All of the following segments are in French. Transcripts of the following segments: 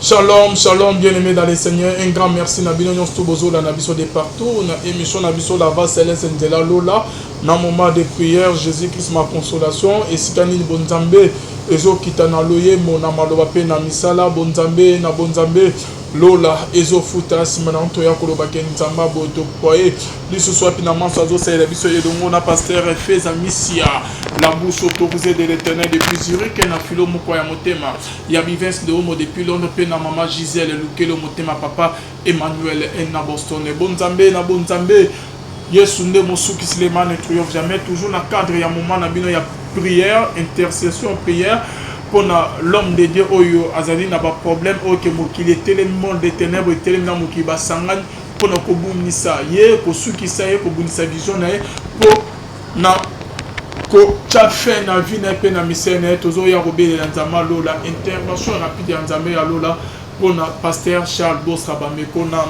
Shalom, shalom, bien-aimés dans les Seigneurs. Un grand merci Nabino Nyostubozo, la Nabiso de partout. Na émission Nabiso la va céleste de la Lola. Na moment de prière, Jésus-Christ ma consolation. Et si Kanini Bonzambe, Ezo Kitana Loye, Mona Malobape, na Misala, Bonzambe, na Bonzambe. Lola, Ezo Futa, Simanan Toya Kolobaken, Zamba, Boto Poye, Lisso soit finalement Sazo, c'est la Bisso Yedongo, na Pasteur, Fez Amicia, la bouche autorisée de l'éternel depuis Zurich, et na Philo Mokoya Motema, Yabivens de Homo depuis Londres, Pena Mama Gisèle, Lukelo Motema Papa, Emmanuel, et na Boston, Bonzambe, na Bonzambe, Yesunde Mosuki Sleman, et triomphe jamais, toujours na cadre, il y a un moment, na ya prière, intercession, prière. Pour l'homme de Dieu, Azali n'a pas de problème, qu'il était le monde des ténèbres, il était le monde qui va s'engager pour nous communiquer. Pour ceux qui savent, pour nous vision, pour nous fait na vie na pe na misene tozo ya robele na nzama lola intervention rapide ya nzambe ya lola pour na pasteur Charles Bosra Bameko na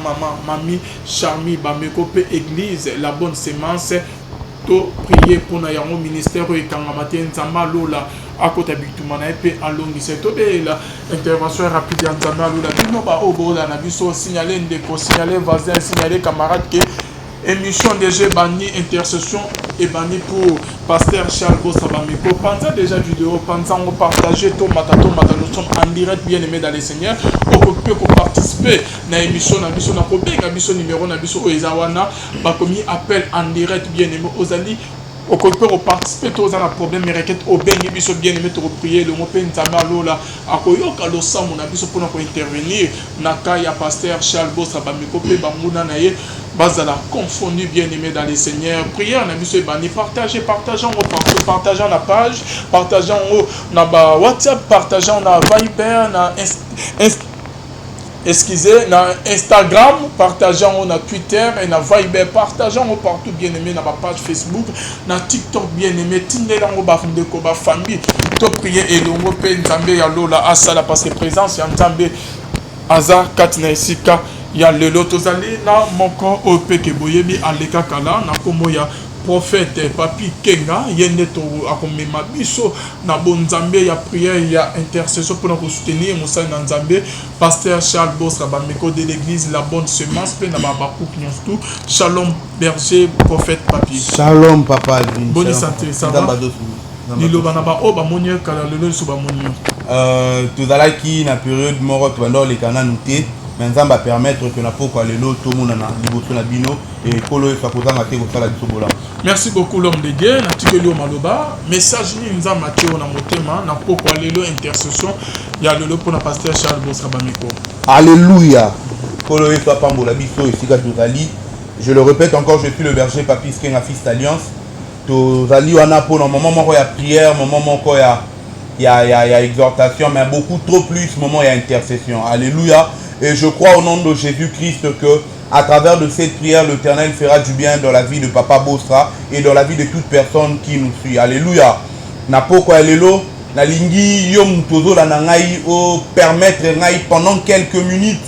mami Charmi Bameko pe église la bonne semence to prier pour na yango ministère et kangamate nzamba lola à côté bitumana pe alongise to be la intervention rapide ya nzamba lola bino ba obola na biso signaler ndeko signaler voisin signaler camarade que émission déjà banni intercession et banni pour pasteur Charles Bosabamiko. Pensez déjà vidéo, pensez à partager tout matin, nous sommes en direct bien aimé dans les Seigneurs. On peut participer à l'émission, à l'émission numéro, à l'émission Oezawana, comme appel en direct bien aimé aux alliés. Au peut participer tous à la problème mais requête au bien biso bien aimé pour prier le mot pentama lola akoyoka lo samu na biso pour intervenir naka ya pasteur Charles Bosabamiko pe bamuna na ye bazala confondu bien aimé dans les Seigneurs prière na biso bani partageons la page partageons na ba WhatsApp partageons na Viber na excusez, na Instagram, partageons na Twitter et na Viber, partageons partout bien aimé na ma page Facebook, na TikTok bien aimé, tindelango bafunde ko ba famille, to prier et longo pe nzambe ya lola asala parce que présence ya nzambe aza katina isika ya lelo tozali na moko opeke boyebi aleka kala na komo ya prophète papi Kenga yende to akomema biso na bonzambe ya prière ya intercession pour nous soutenir Moussa na nzambe pasteur Charles Bosra Bameko de l'église la bonne semence pe na babakou tout shalom berger prophète papi shalom papa bonne santé ça va Lilo banaba o ba monye kala lelo so ba monye tozalaki na période moko tobanda les kana nuté mais nzamba permettre que na poko lelo to mona na liboso na bino et kolo e fakozanga te ko sala biso bola. Merci beaucoup l'homme de Dieu na tikeli o maloba message ni nzamba teo na motema na poko lelo intercession ya lelo pour na pasteur Charles Bosra Bameko. Alléluia. Kolo e fa pambola biso esika tozali. Je le répète encore, je suis le berger papi Skenga fils d'alliance. Tozali wana pour un moment moko ya prière, moment moko ya exhortation mais beaucoup trop plus moment ya intercession. Alléluia. Et je crois au nom de Jésus-Christ que à travers de cette prière, l'Éternel fera du bien dans la vie de Papa Bosra et dans la vie de toute personne qui nous suit. Alléluia. Na poko alelo, na lingi yom tozo la nangai o permettre ngai pendant quelques minutes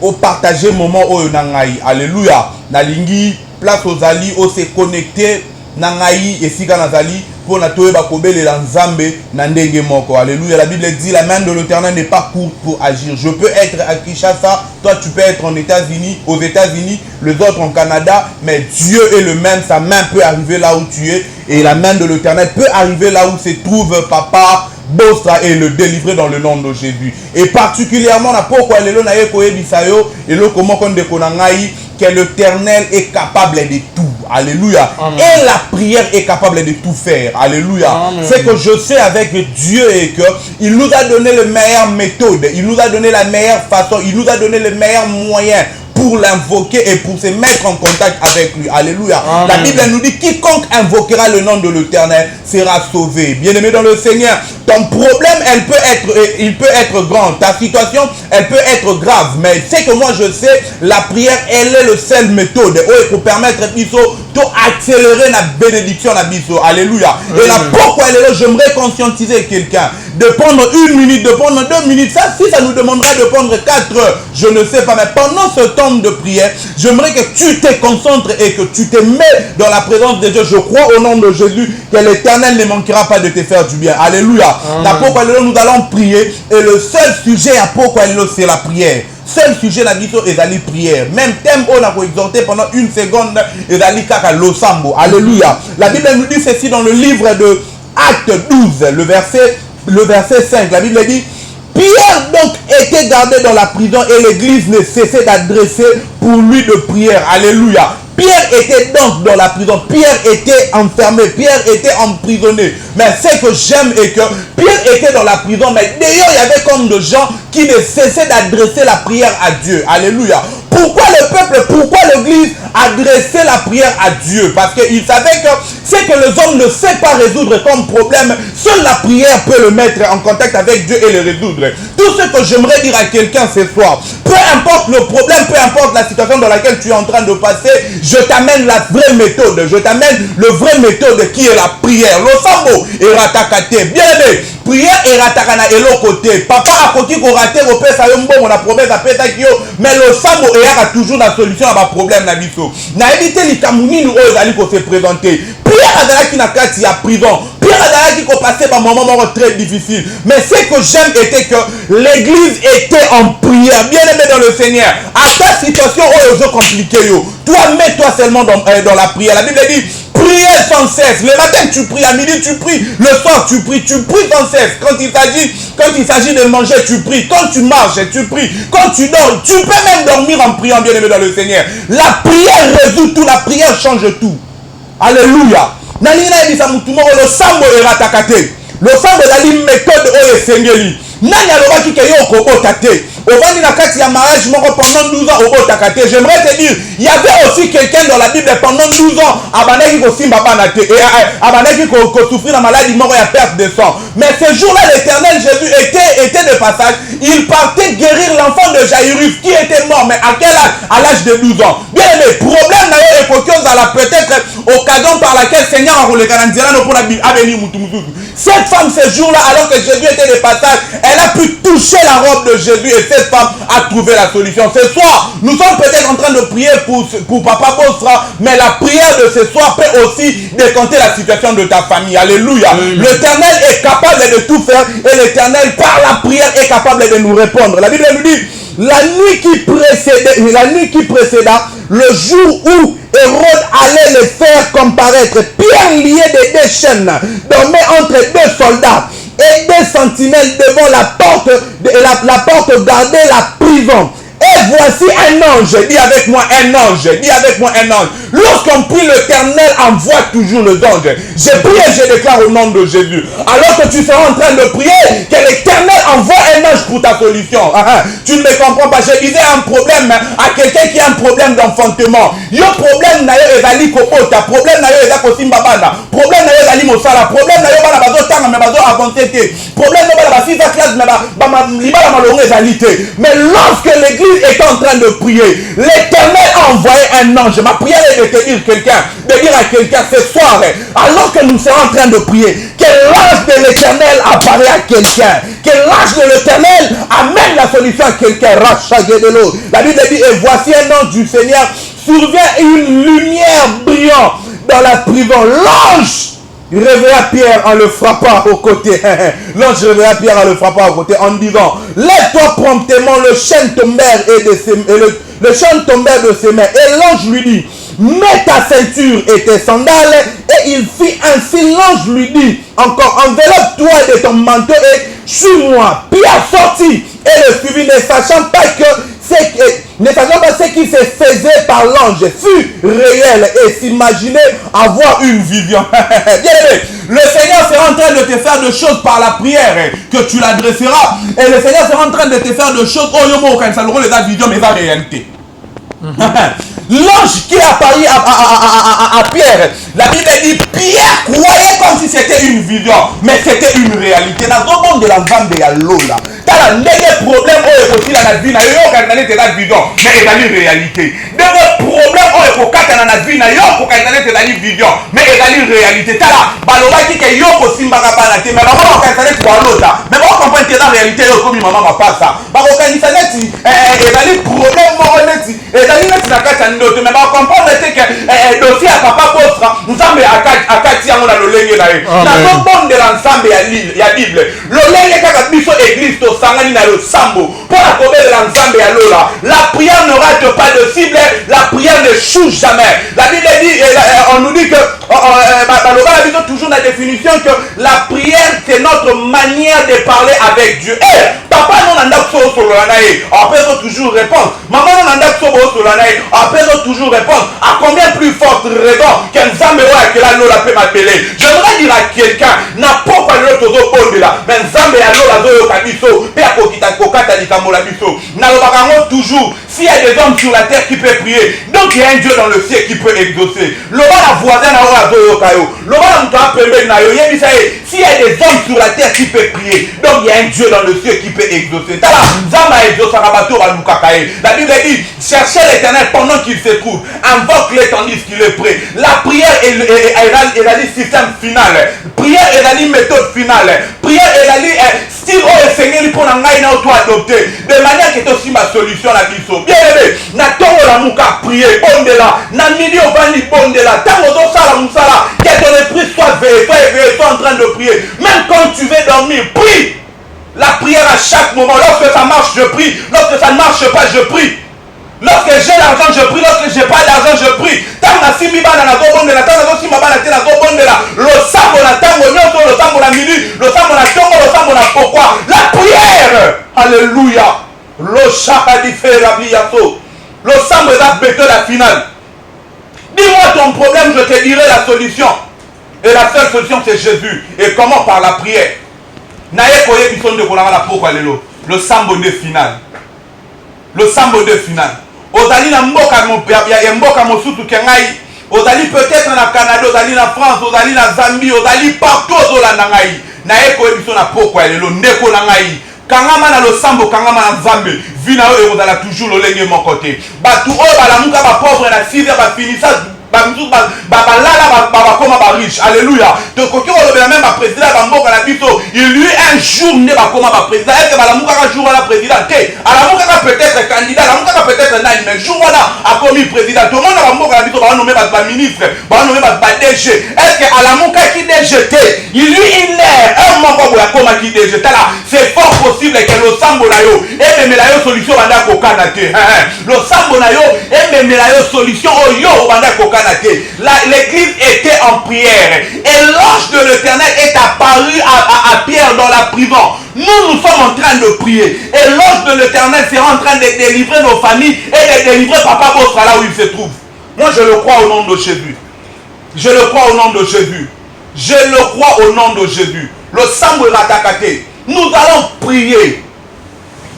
au partager moment au nangai. Alléluia. Na lingi place aux ali au se connecter nangai et sika nazali pour na toye bakobele la nzambe na ndenge moko. Alléluia. La Bible dit la main de l'Éternel n'est pas courte pour agir. Je peux être à Kinshasa, toi tu peux être aux États-Unis, les autres en Canada, mais Dieu est le même, sa main peut arriver là où tu es et la main de l'Éternel peut arriver là où se trouve Papa Bosra et le délivrer dans le nom de Jésus. Et particulièrement na poko lelo na ye koyebisayo et le comment kon de konangai que l'Éternel est capable de tout. Alléluia. Amen. Et la prière est capable de tout faire. Alléluia. C'est que je sais avec Dieu et que il nous a donné les meilleures méthodes, il nous a donné la meilleure façon, il nous a donné les meilleurs moyens pour l'invoquer et pour se mettre en contact avec lui. Alléluia. Amen. La Bible nous dit quiconque invoquera le nom de l'Éternel sera sauvé. Bien-aimé dans le Seigneur, ton problème, il peut être grand. Ta situation, elle peut être grave. Mais c'est que moi je sais, la prière, elle est le seule méthode pour permettre accélérer la bénédiction à biso. Alléluia. Et là, pourquoi j'aimerais conscientiser quelqu'un de prendre 1 minute, de prendre 2 minutes. Ça, si ça nous demanderait de prendre 4 heures, je ne sais pas. Mais pendant ce temps de prière, j'aimerais que tu te concentres et que tu te mets dans la présence de Dieu. Je crois au nom de Jésus que l'Éternel ne manquera pas de te faire du bien. Alléluia. La pourquoi nous allons prier. Et le seul sujet à pourquoi c'est la prière. Seul sujet la biso est la prière. Même thème on a exhorté pendant 1 seconde est la kaka losambo. Alléluia. La Bible nous dit ceci dans le livre de Actes 12, le verset 5. La Bible dit: Pierre donc était gardé dans la prison et l'église ne cessait d'adresser pour lui de prières. Alléluia. Pierre était donc dans la prison. Pierre était enfermé. Pierre était emprisonné. Mais ce que j'aime est que Pierre était dans la prison. Mais d'ailleurs, il y avait comme de gens qui ne cessaient d'adresser la prière à Dieu. Alléluia. Pourquoi le peuple, pourquoi l'église adressait la prière à Dieu? Parce qu'il savait que ce que les hommes ne savent pas résoudre comme problème, seule la prière peut le mettre en contact avec Dieu et le résoudre. Tout ce que j'aimerais dire à quelqu'un ce soir, peu importe le problème, peu importe la situation dans laquelle tu es en train de passer, je t'amène la vraie méthode. Je t'amène le vrai méthode qui est la prière. Le sambo et ratakate. Bien aimé, prière et ratakana et l'autre côté. Papa a côté qu'on rate au père ça yombo on a promesse à péta kio, mais le sambo et a toujours la solution à ma problème na biso. Na éviter les kamouni nous allons se présenter. Pierre a qui n'a qu'à y a prison. Pierre a qui passé par un moment très difficile. Mais ce que j'aime était que l'église était en prière. Bien aimé dans le Seigneur. À ta situation où est compliqué, toi mets-toi seulement dans la prière. La Bible dit: priez sans cesse. Le matin tu pries, à midi tu pries, le soir tu pries sans cesse. Quand il s'agit de manger, tu pries. Quand tu marches, tu pries. Quand tu dors, tu peux même dormir en priant, bien aimé dans le Seigneur. La prière résout tout, la prière change tout. Alléluia. Nanina ebisa mutumo le sambo eratakate. Le sambo dali méthode o esengeli. Nani alobaki ke yo ko otate. Ovani na kati ya mariage moko pendant 12 ans au otakate. J'aimerais te dire, il y avait aussi quelqu'un dans la Bible pendant 12 ans abanaki ko simba banate et abanaki ko souffrir la maladie moko ya perte de sang. Mais ce jour-là l'Éternel Jésus était de passage, il partait guérir l'enfant de Jairus qui était mort, mais à quel âge? À l'âge de 12 ans. Bien aimé, problème na yo ekokios à la peut-être occasion par laquelle Seigneur a roulé garantirano pour la Bible avenir mutumututu. Cette femme ce jour-là, alors que Jésus était de passage, elle a pu toucher la robe de Jésus et cette femme a trouvé la solution. Ce soir, nous sommes peut-être en train de prier pour Papa Bosra, mais la prière de ce soir peut aussi décanter la situation de ta famille. Alléluia. L'Éternel est capable de tout faire et l'Éternel par la prière est capable de nous répondre. La Bible nous dit: la nuit qui précéda, le jour où Hérode allait le faire comparaître, Pierre lié de 2 chaînes dormait entre 2 soldats et 2 sentinelles devant la porte gardait la prison. Et voici un ange, dis avec moi un ange, dis avec moi un ange. Lorsqu'on prie, l'Éternel envoie toujours les anges. Je prie et je déclare au nom de Jésus. Alors que tu seras en train de prier, que l'Éternel envoie un ange pour ta solution. Tu ne me comprends pas. Je disais un problème à quelqu'un qui a un problème d'enfantement. Yo problème na yo ezali ko ota, problème na yo ezali ko simba bana, problème na yo ezali mosala, problème na yo bana bazo tanga mais bazo avancer te, problème na bana ba 6 classe mais ba libala malongo ezali te. Mais lorsque l'église est en train de prier, l'Éternel a envoyé un ange. Ma prière est de te dire de dire à quelqu'un ce soir, alors que nous sommes en train de prier, que l'ange de l'Éternel apparaît à quelqu'un, que l'ange de l'Éternel amène la solution à quelqu'un. La Bible dit: et voici un ange du Seigneur, survient une lumière brillante dans la prison. L'ange réveilla Pierre en le frappant au côté. L'ange réveilla Pierre en le frappant au côté en disant: lève-toi promptement. Le chêne tombèrent le chêne tombèrent de ses mains. Et l'ange lui dit: mets ta ceinture et tes sandales. Et il fit ainsi. L'ange lui dit encore: enveloppe-toi de ton manteau et suis-moi. Pierre sortit et le suivit, ne sachant pas ce qui se faisait par l'ange fut réel et s'imaginer avoir une vision. Bien aimé, le Seigneur sera en train de te faire des choses par la prière que tu l'adresseras. Et le Seigneur sera en train de te faire des choses. Oh, yomo, quand ça le rôle de la vision, mais la réalité. L'ange qui apparut à Pierre, la Bible dit: Pierre croyait comme si c'était une vision, mais c'était une réalité. Dans le monde de la vente de Lola, tu as un problème aussi la vie na yo quand on est dans vision mais il y a une réalité de vos problèmes on est kokata na vie na yo ko quand on est dans vision mais il y a une réalité tala balobaki ke yo ko simbaka bana te mais ba ko quand on est kwa lota mais ba ko comprendre que dans réalité yo comme maman ma passa ba ko kanisa neti il y a une problème mo neti et dans neti na kata ndoto mais ba comprendre que dossier à papa bosra nzambe akati yango na lolenge na ye na to bonde la nzambe ya Bible lolenge kaka biso église to sangani na lo sambo pour la kobele la nzambe ya lola la prière ne rate pas de cible la prière ne choue jamais la Bible dit on nous dit que la Bible toujours la définition que la prière c'est notre manière de parler avec Dieu papa non anda so solo na ye après toujours répondre maman non anda so solo na ye après toujours répondre à combien plus forte raison qu'un nzambe wa que la lola peut m'appeler j'aimerais dire à quelqu'un n'a pas le tozo bondela mais nzambe ya lola zo yo kabiso pe akokita kokata likamola biso na lobaka ngo toujours s'il y a des hommes sur la terre qui peuvent prier donc il y a un Dieu dans le ciel qui peut exaucer loba la voisin na oyo azo yo kayo loba la muto apembe na yo yebisa ye s'il y a des hommes sur la terre qui peuvent prier donc il y a un Dieu dans le ciel qui peut exaucer tala nzambe exaucera bato balukaka ye la Bible dit cherchez l'Éternel pendant qu'il se trouve invoque-le tandis qu'il est prêt la prière est le système final prière est la méthode finale prière est la style oh Seigneur pour na ngai na auto adopter de manière que aussi ma solution la biso bien aimé na tongo la muka prier bondela na midi au bandi bondela tango do sala musala que ton esprit soit veillé soit en train de prier même quand tu veux dormir prie la prière à chaque moment lorsque ça marche je prie lorsque ça ne marche pas je prie lorsque j'ai l'argent je prie lorsque j'ai pas d'argent je prie tant na simi bana na go bondela tant na sima bana te na go bondela lo sambo na tango nyoto lo sambo na midi lo sambo na tongo lo sambo na pourquoi la prière alléluia lo shaka di fera biato lo sambo est la méthode finale dis-moi ton problème je te dirai la solution et la seule solution c'est Jésus et comment par la prière na ye koye biso ndeko na la pourquoi lelo le sambo de finale le sambo de finale ozali na mboka ya mboka mosusu ke ngai ozali peut-être na Canada ozali na France ozali na Zambie ozali partout ozolanda ngai na ye koye biso na pourquoi lelo ndeko na ngai kangama na lo sambo kangama na nzambe vina oyo ekozala toujours lolenge moko te bato oyo balamuka bapauvre na 6 heures bafinisa balala bakoma bariche alléluia tokoki kolobela même baprésident ya bamboka na biso il lui un jour nde bakoma baprésident eke balamukaka jour wana président te alamukaka peut-être candidat alamukaka peut-être nani mais jour wana akomi président tomona bamboka na biso bawanome bato baministre bawanome bato badg eke alamukaki dg te il lui une heure un moko boye akomaki dg tala c'est fort possible ke losambo na yo ememela yo solution banda kokana te losambo na yo ememela yo solution oyo banda kokana. L'église était en prière et l'ange de l'Éternel est apparu à Pierre dans la prison. Nous sommes en train de prier et l'ange de l'Éternel sera en train de délivrer nos familles et de délivrer Papa Bosra là où il se trouve. Moi je le crois au nom de Jésus. Je le crois au nom de Jésus. Je le crois au nom de Jésus. Le sambo ratakate. Nous allons prier.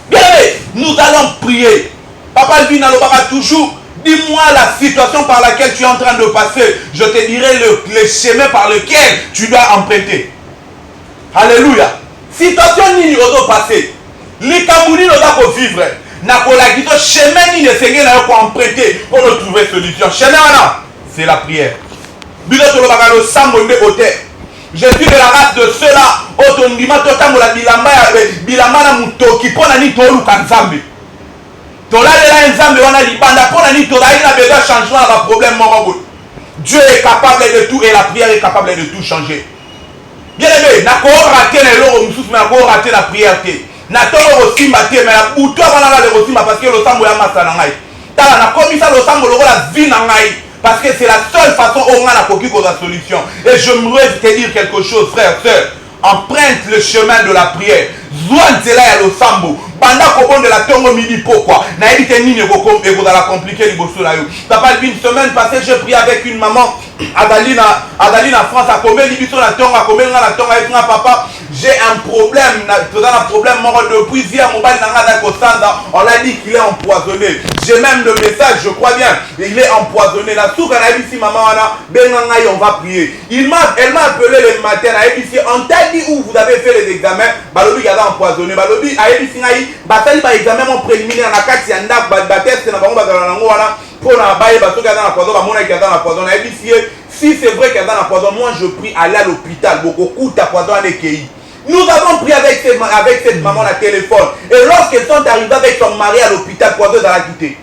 Bien, nous allons prier. Papa Vina le papa toujours. Dis-moi la situation par laquelle tu es en train de passer. Je te dirai le chemin par lequel tu dois emprunter. Alléluia. Situation nini ozo passer. Likamuni oza ko vivre. Na ko la guido chemin ni ne seigneur na ko emprunter pour nous trouver solution. Chemin wana, c'est la prière. Biloto lo bakalo sambo nde ote. Je suis de la race de ceux-là otondima totambola bilamba na mutoki pona ni tolu kanzambe. Tolalela nzambe wana libanda pona ni tozali na besoin changement na problème moko. Dieu est capable de tout et la prière est capable de tout changer. Bien aimé, na ko rater na loro mususu na ko rater la prière te. Na tolo rosimba te mais na buto wana la rosimba parce que le sambo ya masa na ngai. Tala na komisa le sambo lokola vie na ngai parce que c'est la seule façon où on a la koki ko la solution. Et je voudrais te dire quelque chose frère, sœur. Emprunte le chemin de la prière. Zouanzela ya lo sambo. Banda kobon de la tongo midi pourquoi? Na évité nini et vous allez compliquer les bossos là. Papa, une semaine passée, j'ai prié avec une maman. Adalina France a combien libiso la tongo, a combien la tongo avec un papa. j'ai un problème, depuis hier, on l'a dit qu'il est empoisonné. J'ai même le message, je crois bien, il est empoisonné. La soupe, maman, on va prier. Elle m'a appelé le matin, on t'a dit où vous avez fait les examens, Balobi il a empoisonné. Balobi a dit par examen mon préliminaire, la carte, il y a un test, si c'est vrai qu'il y a dans la poison, moi je prie aller à l'hôpital. Beaucoup de poison à l'équilibre. Nous avons pris avec cette maman la téléphone. Et lorsqu'ils sont arrivés avec son mari à l'hôpital, poison à la quitter.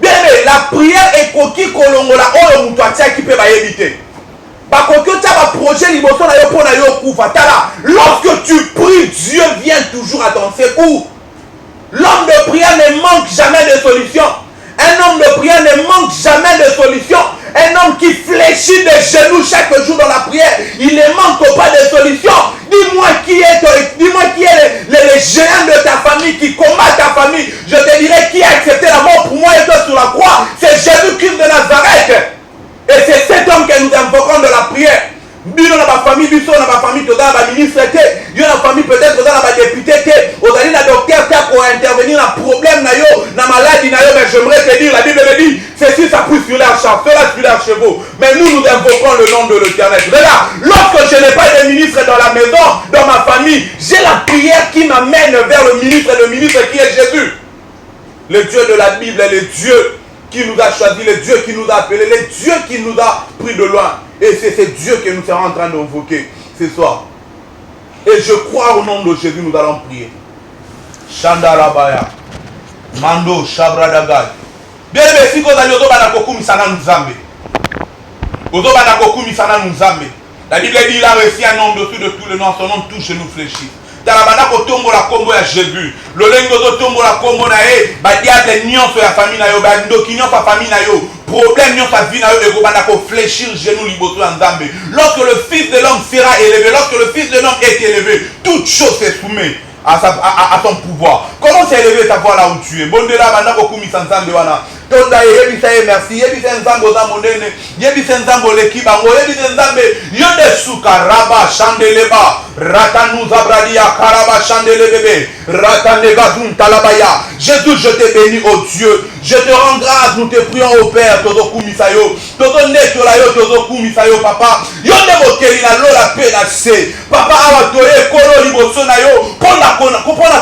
Bien, mais la prière est coquille colongola. Oh, le moutoua qui peut éviter. Lorsque tu pries, Dieu vient toujours à ton secours. L'homme de prière ne manque jamais de solution. Un homme de prière ne manque jamais de solution. Un homme qui fléchit des genoux chaque jour dans la prière, il ne manque pas de solution. Dis-moi qui est les géants de ta famille qui combattent ta famille. Je te dirai qui a accepté la mort pour moi et toi sur la croix. C'est Jésus-Christ de Nazareth. Et c'est cet homme que nous invoquons de la prière. Bino na ba famille biso na ba famille to dans ba ministre té yo na famille peut-être dans ba député té ozali na docteur té pour intervenir na problème na yo na maladie na yo mais j'aimerais te dire la Bible me dit ceci ça pousse sur leurs champs cela sur leurs chevaux mais nous invoquons le nom de l'Éternel. Regarde, lorsque je n'ai pas de ministre dans la maison dans ma famille j'ai la prière qui m'amène vers le ministre qui est Jésus, le Dieu de la Bible, le Dieu qui nous a choisi, le Dieu qui nous a appelés, le Dieu qui nous a pris de loin. Et c'est ce Dieu que nous serons en train d'invoquer ce soir. Et je crois au nom de Jésus, nous allons prier. Shandarabaya. Mando Shabradagay. Bien aimé, si vous allez au Banakoku Misana Nzambe. Au Banakoku Misana Nzambe. La Bible dit il a reçu un nom dessus de tous les noms, son nom tous chez nous fléchis. Talabana kotombo la kombo ya Jésus. Lolengo to tombo la kombo na e ba diable nyonso ya famille na yo ba ndoki nyonso ya famille na yo. Problème nyonso ya vie na yo eko bana ko fléchir genou liboto ya Nzambe. Lorsque le fils de l'homme sera élevé, lorsque le fils de l'homme est élevé, toute chose est soumise à ton pouvoir. Comment s'est élevé ta voix là où tu es? Bondela bana ko kumisa Nzambe wana. Tonda yebisa merci, yebisa Nzambe za monene, yebisa Nzambe leki bango, yebisa Nzambe yonde suka raba chandeleba, ratanu zabradia karaba chandelebebe, ratanega zun talabaya. Jésus, je te bénis au Dieu. Je te rends grâce, nous te prions au Père, Todo Kumisayo, Todo Netolayo, Todo Kumisayo, Papa. Yonde mokeli na lola pe na se. Papa awatoye kolo liboso na yo, pona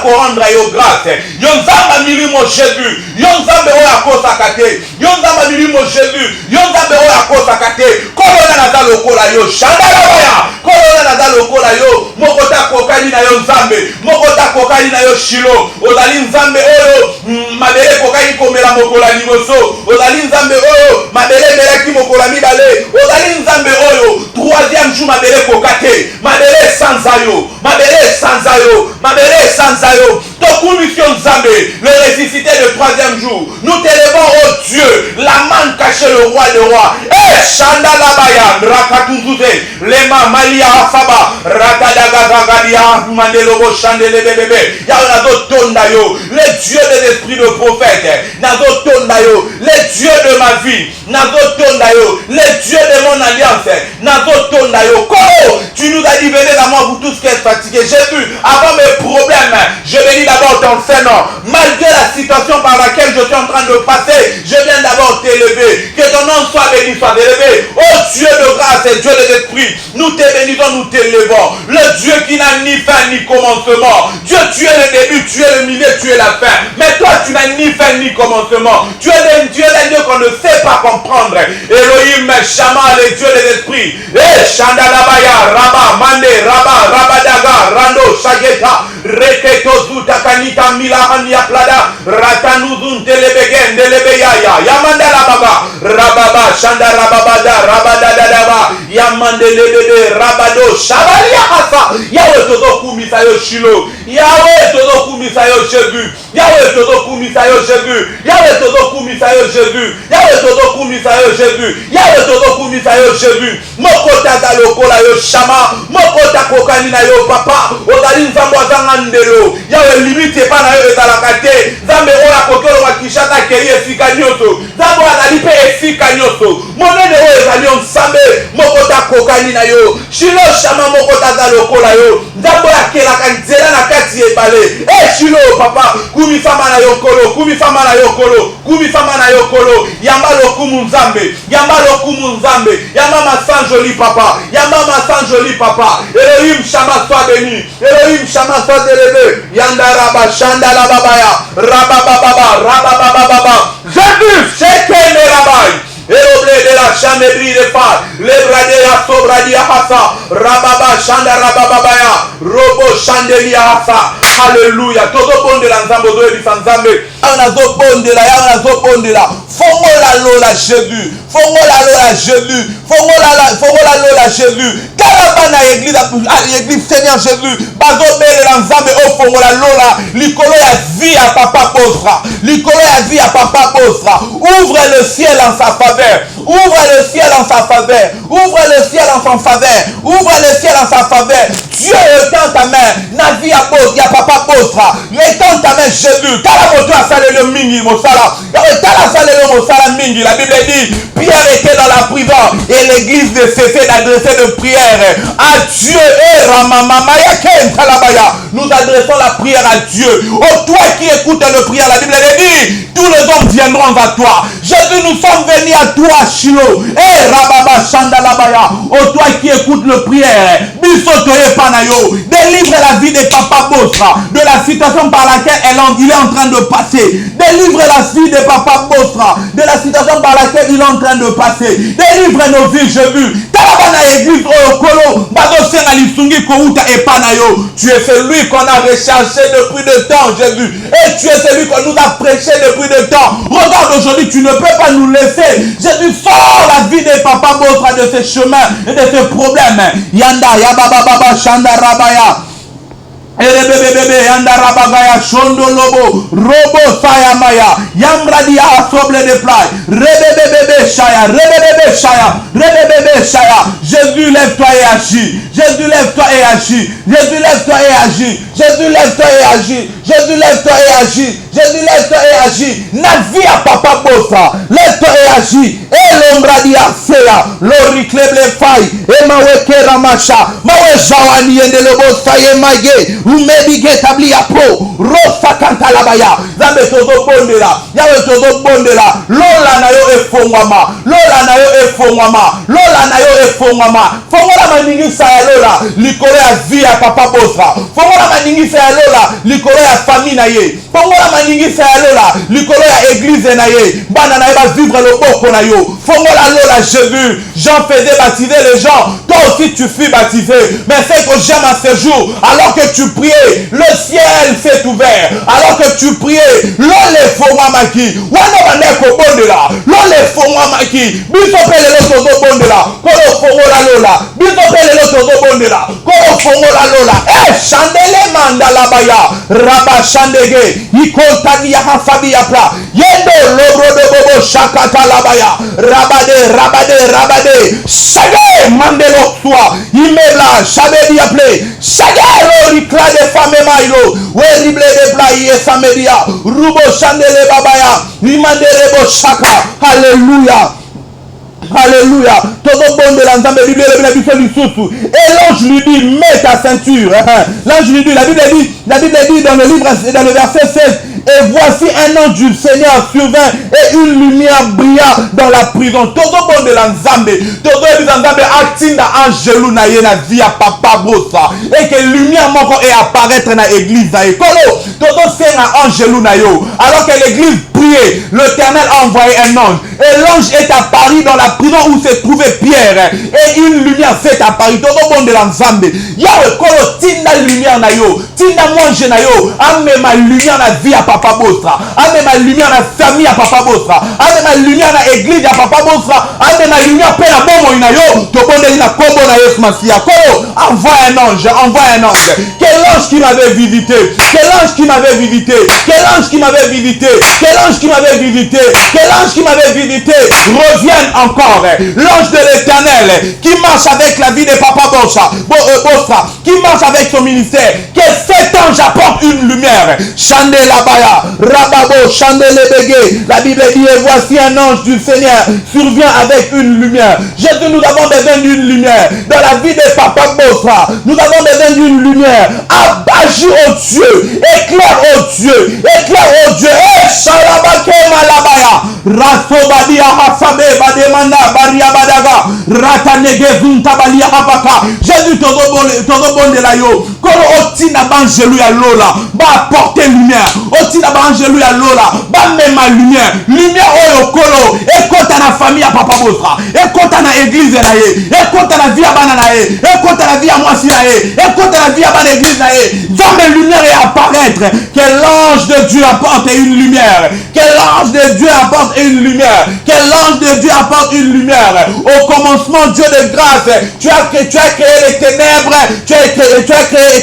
ko rendre yo grâce. Yonzamba milimo Jésus, yonzambe oya kosa kate, yonzamba milimo Jésus, yonzambe oya kosa kate. Kolo na naza lokola yo, shandala waya. Kolo na naza lokola yo, mokota kokali na yo nzambe, mokota kokali na yo shilo. Ozali nzambe oyo, mabele kokali komela mokola liboso. Ozali nzambe oyo, mabele melaki mokola mibale. Ozali nzambe oyo, troisième jour mabele kokate, mabele sanzayo, mabele sanzayo, mabele sanzayo. Tokumission nzambe, le ressuscité le troisième jour. Nous t'élevons au Dieu, la main cachée le roi de rois. Eh, Shanda Labaya, Rakatuzuze, Lema Malia Afaba, Rakadagazagadia, Mandelobo Chandelebebe, Yanazo Tondayo, le Dieu des esprits de prophète, Nazo Tondayo, le Dieu de ma vie, Nazo Tondayo, le Dieu de mon alliance, Nazo Tondayo. Comment tu nous as dit, venez à moi, vous tous qui êtes fatigués. Jésus, avant mes problèmes, je bénis d'abord ton Seigneur. Malgré la situation par laquelle je suis en train de passer, je viens d'abord t'élever. Que ton nom soit béni, soit élevé. Oh Dieu de grâce et Dieu de l'esprit, nous te bénissons, nous t'élevons. Le Dieu qui n'a ni fin ni commencement. Dieu, tu es le début, tu es le milieu, tu es la fin. Mais toi, tu n'as ni fin ni commencement. Tu es un Dieu qu'on ne sait pas comprendre. Elohim, Shama, le Dieu de l'esprit. Eh, Shandalabaya, Rabba, Mande, Rabba, Rabadaga, Rando, Shageta, Reketo, Zutakanita, Milahania, Plada, Ratanuzun, Telebegen, Delebeyaya, Yamandala Baba, Rababa, Shanda Rababada, Rabadadadaba, Yamandelebebe, Rabado, Shabalia Asa, Yahweh Todoku Misayo Shilo, Yahweh Todoku Misayo Jésus, Yahweh Todoku Misayo Jésus, Yahweh Todoku Misayo Jésus, Yahweh Todoku Misayo Jésus, Yahweh Todoku Misayo Jésus, Mokota Galokola yo Shama, Mokota Kokani na yo Papa, Odali Nzambo Azangandelo, Yahweh limite pa na yo ezalaka te, Nzambe oya kokelo wa Kishata keye esika nyoto, Nzambo azali pe esika nyonso monene oyo ezali yo nzambe moko takokani na yo shilo shama moko taza lokola yo nzambe oyo akelaka nzela na kati ya ebale shilo papa kumifama na yo kolo kumifama na yo kolo kumifama na yo kolo yamba lokumu nzambe yamba lokumu nzambe yamba masanjoli papa yamba masanjoli papa Elohim shama soit béni Elohim shama soit élevé yanda raba shanda la babaya rabababa Jésus shekene rabai Eroble de la chamebri de fa lebrade ya sobradi ya hasa rababa shanda rababaya robo shandelia hasa Alléluia. Todo bondela nzambe zo ebisa nzambe. Ana zo bondela ya ana zo bondela. Fongola lola Jésus. Fongola lola Jésus. Fongola lola Jésus. Kalaba na église Seigneur Jésus. Bazo belela nzambe o fongola lola. Likolo ya vie à papa posra. Likolo ya vie à papa posra. Ouvre le ciel en sa faveur. Ouvre le ciel en sa faveur. Ouvre le ciel en sa faveur. Ouvre le ciel en sa faveur. Dieu étend ta main. Na vie à pos, ya papa posra. Étend ta main Jésus. Kala moto asalelo mingi mosala. Kala salelo mosala mingi. La Bible dit Pierre était dans la prison et l'église ne cessait d'adresser de prière à Dieu. Et Ramamamaya Ken Talabaya. Nous adressons la prière à Dieu. Oh toi qui écoutes le prière, la Bible dit tous les hommes viendront à toi. Jésus, nous sommes venus à toi, Shiloh. Et Rababa Shandalabaya. Oh toi qui écoutes le prière, Bisotoye Panayo. Délivre la vie de Papa Bosra de la situation par laquelle il est en train de passer. Délivre la vie de Papa Bosra de la situation par laquelle il est en train de passer. Délivre nos vies, Jésus. Talabana église Okolo, Badosenga Lisungi Kouta et Panayo. Tu es celui qu'on a recherché depuis de temps, Jésus. Et tu es celui qu'on nous a prêché depuis de temps. Regarde aujourd'hui, tu ne peux pas nous laisser. Jésus, sort la vie de Papa Bosra de ces chemins et de ces problèmes. Yanda, Yababa, Shanda Rabaya. Erebebebe yanda rabagaya shondo lobo robo sayamaya yamradia asoble de play rebebebe shaya Jésus lève-toi et agis. Jésus lève-toi et agis. Jésus lève-toi et agis. Jésus lève-toi et agis. Jésus lève-toi et agis. Jésus lève-toi et agis. Navi à papa bossa lève-toi et agis. Et l'ombradia seya l'oricleble faille et maweke ramasha mawe jawani yende lobo sayemaye umedi getabli apo rosa kantalabaya zambe tozo bondela yawe tozo bondela lola na yo efongwama lola na yo efongwama lola na yo efongwama fongola maningisa ya lola likolo ya vie ya papa bosa fongola maningisa ya lola likolo ya famille na ye fongola maningisa ya lola likolo ya église na ye bana na ye ba vivre loboko na yo fongola lola Jésus. Jean faisait baptiser les gens, toi aussi tu fus baptisé, mais c'est que j'aime à ce jour, alors que tu priais, le ciel s'est ouvert, alors que tu priais, l'ole foma maki wana bandeko bondela l'ole foma maki biso pele lo tozo bondela kolo fongola lola biso pele lo tozo bondela kolo fongola lola chandele mandala baya raba chandege ikontani ya hafabi ya pla yendo lobro de bobo shakata labaya rabade sage mandelo soi imebla shabedi appelé sage lorikla de femme mailo werible de plai et samedia rubo chandele babaya imandere bo shaka. Alléluia. Alléluia. Todo bon de l'ensemble Bible et l'ange lui dit mets ta ceinture. L'ange lui dit, la Bible dit dans le verset 16, et voici un ange du Seigneur survint et une lumière brilla dans la prison. Todo bon de l'ensemble todo l'ensemble atinda angelu na ye na vie à papa bossa et que lumière moko et apparaître na église na ekolo todo senga angelu na yo alors que l'église priait. L'Éternel a envoyé un ange et l'ange est apparu dans la prison où se trouvait Pierre et une lumière s'est apparue. Todo bon de l'ensemble yawe kolo tinda lumière na yo tinda mange na yo ame ma lumière na vie à papa bossa ame ma lumière na famille à papa bossa ame ma lumière na église à papa bossa ame ma lumière pe na bomo na yo to bondeli na kombo na Yesu Masia kolo envoie un ange quel ange qui m'avait visité quel ange qui m'avait visité quel ange qui m'avait visité quel l'ange qui m'avait visité, que l'ange qui m'avait visité revienne encore. L'ange de l'Éternel qui marche avec la vie de Papa Bosra, qui marche avec son ministère, que cet ange apporte une lumière. Chandelabaya, Rababo, Chandelebege. La Bible dit, et voici un ange du Seigneur survient avec une lumière. Jésus, nous avons besoin d'une lumière. Dans la vie de Papa Bosra, nous avons besoin d'une lumière. Agis au Dieu, éclaire au Dieu, éclaire au Dieu. Shalabake malabaya, Rasobadia Hasabe, Bademanda, Baria Badaga, Ratanege Zuntabalia Habaka. Jésus, todo bon de la yo. Koro otina bangelou ya lola, ba apporter lumière. Otina bangelou ya lola, ba mema lumière. Lumière oyo kolo, ekota na famille ya Papa Bosra, ekota na église na ye, ekota na vie ya bana na ye, ekota na vie ya mwasi na ye, ekota na vie ya bana église na ye. Dans les lumières et apparaître, que l'ange de Dieu apporte une lumière, que l'ange de Dieu apporte une lumière, que l'ange de Dieu apporte une lumière. Au commencement, Dieu de grâce, tu as créé les ténèbres, tu as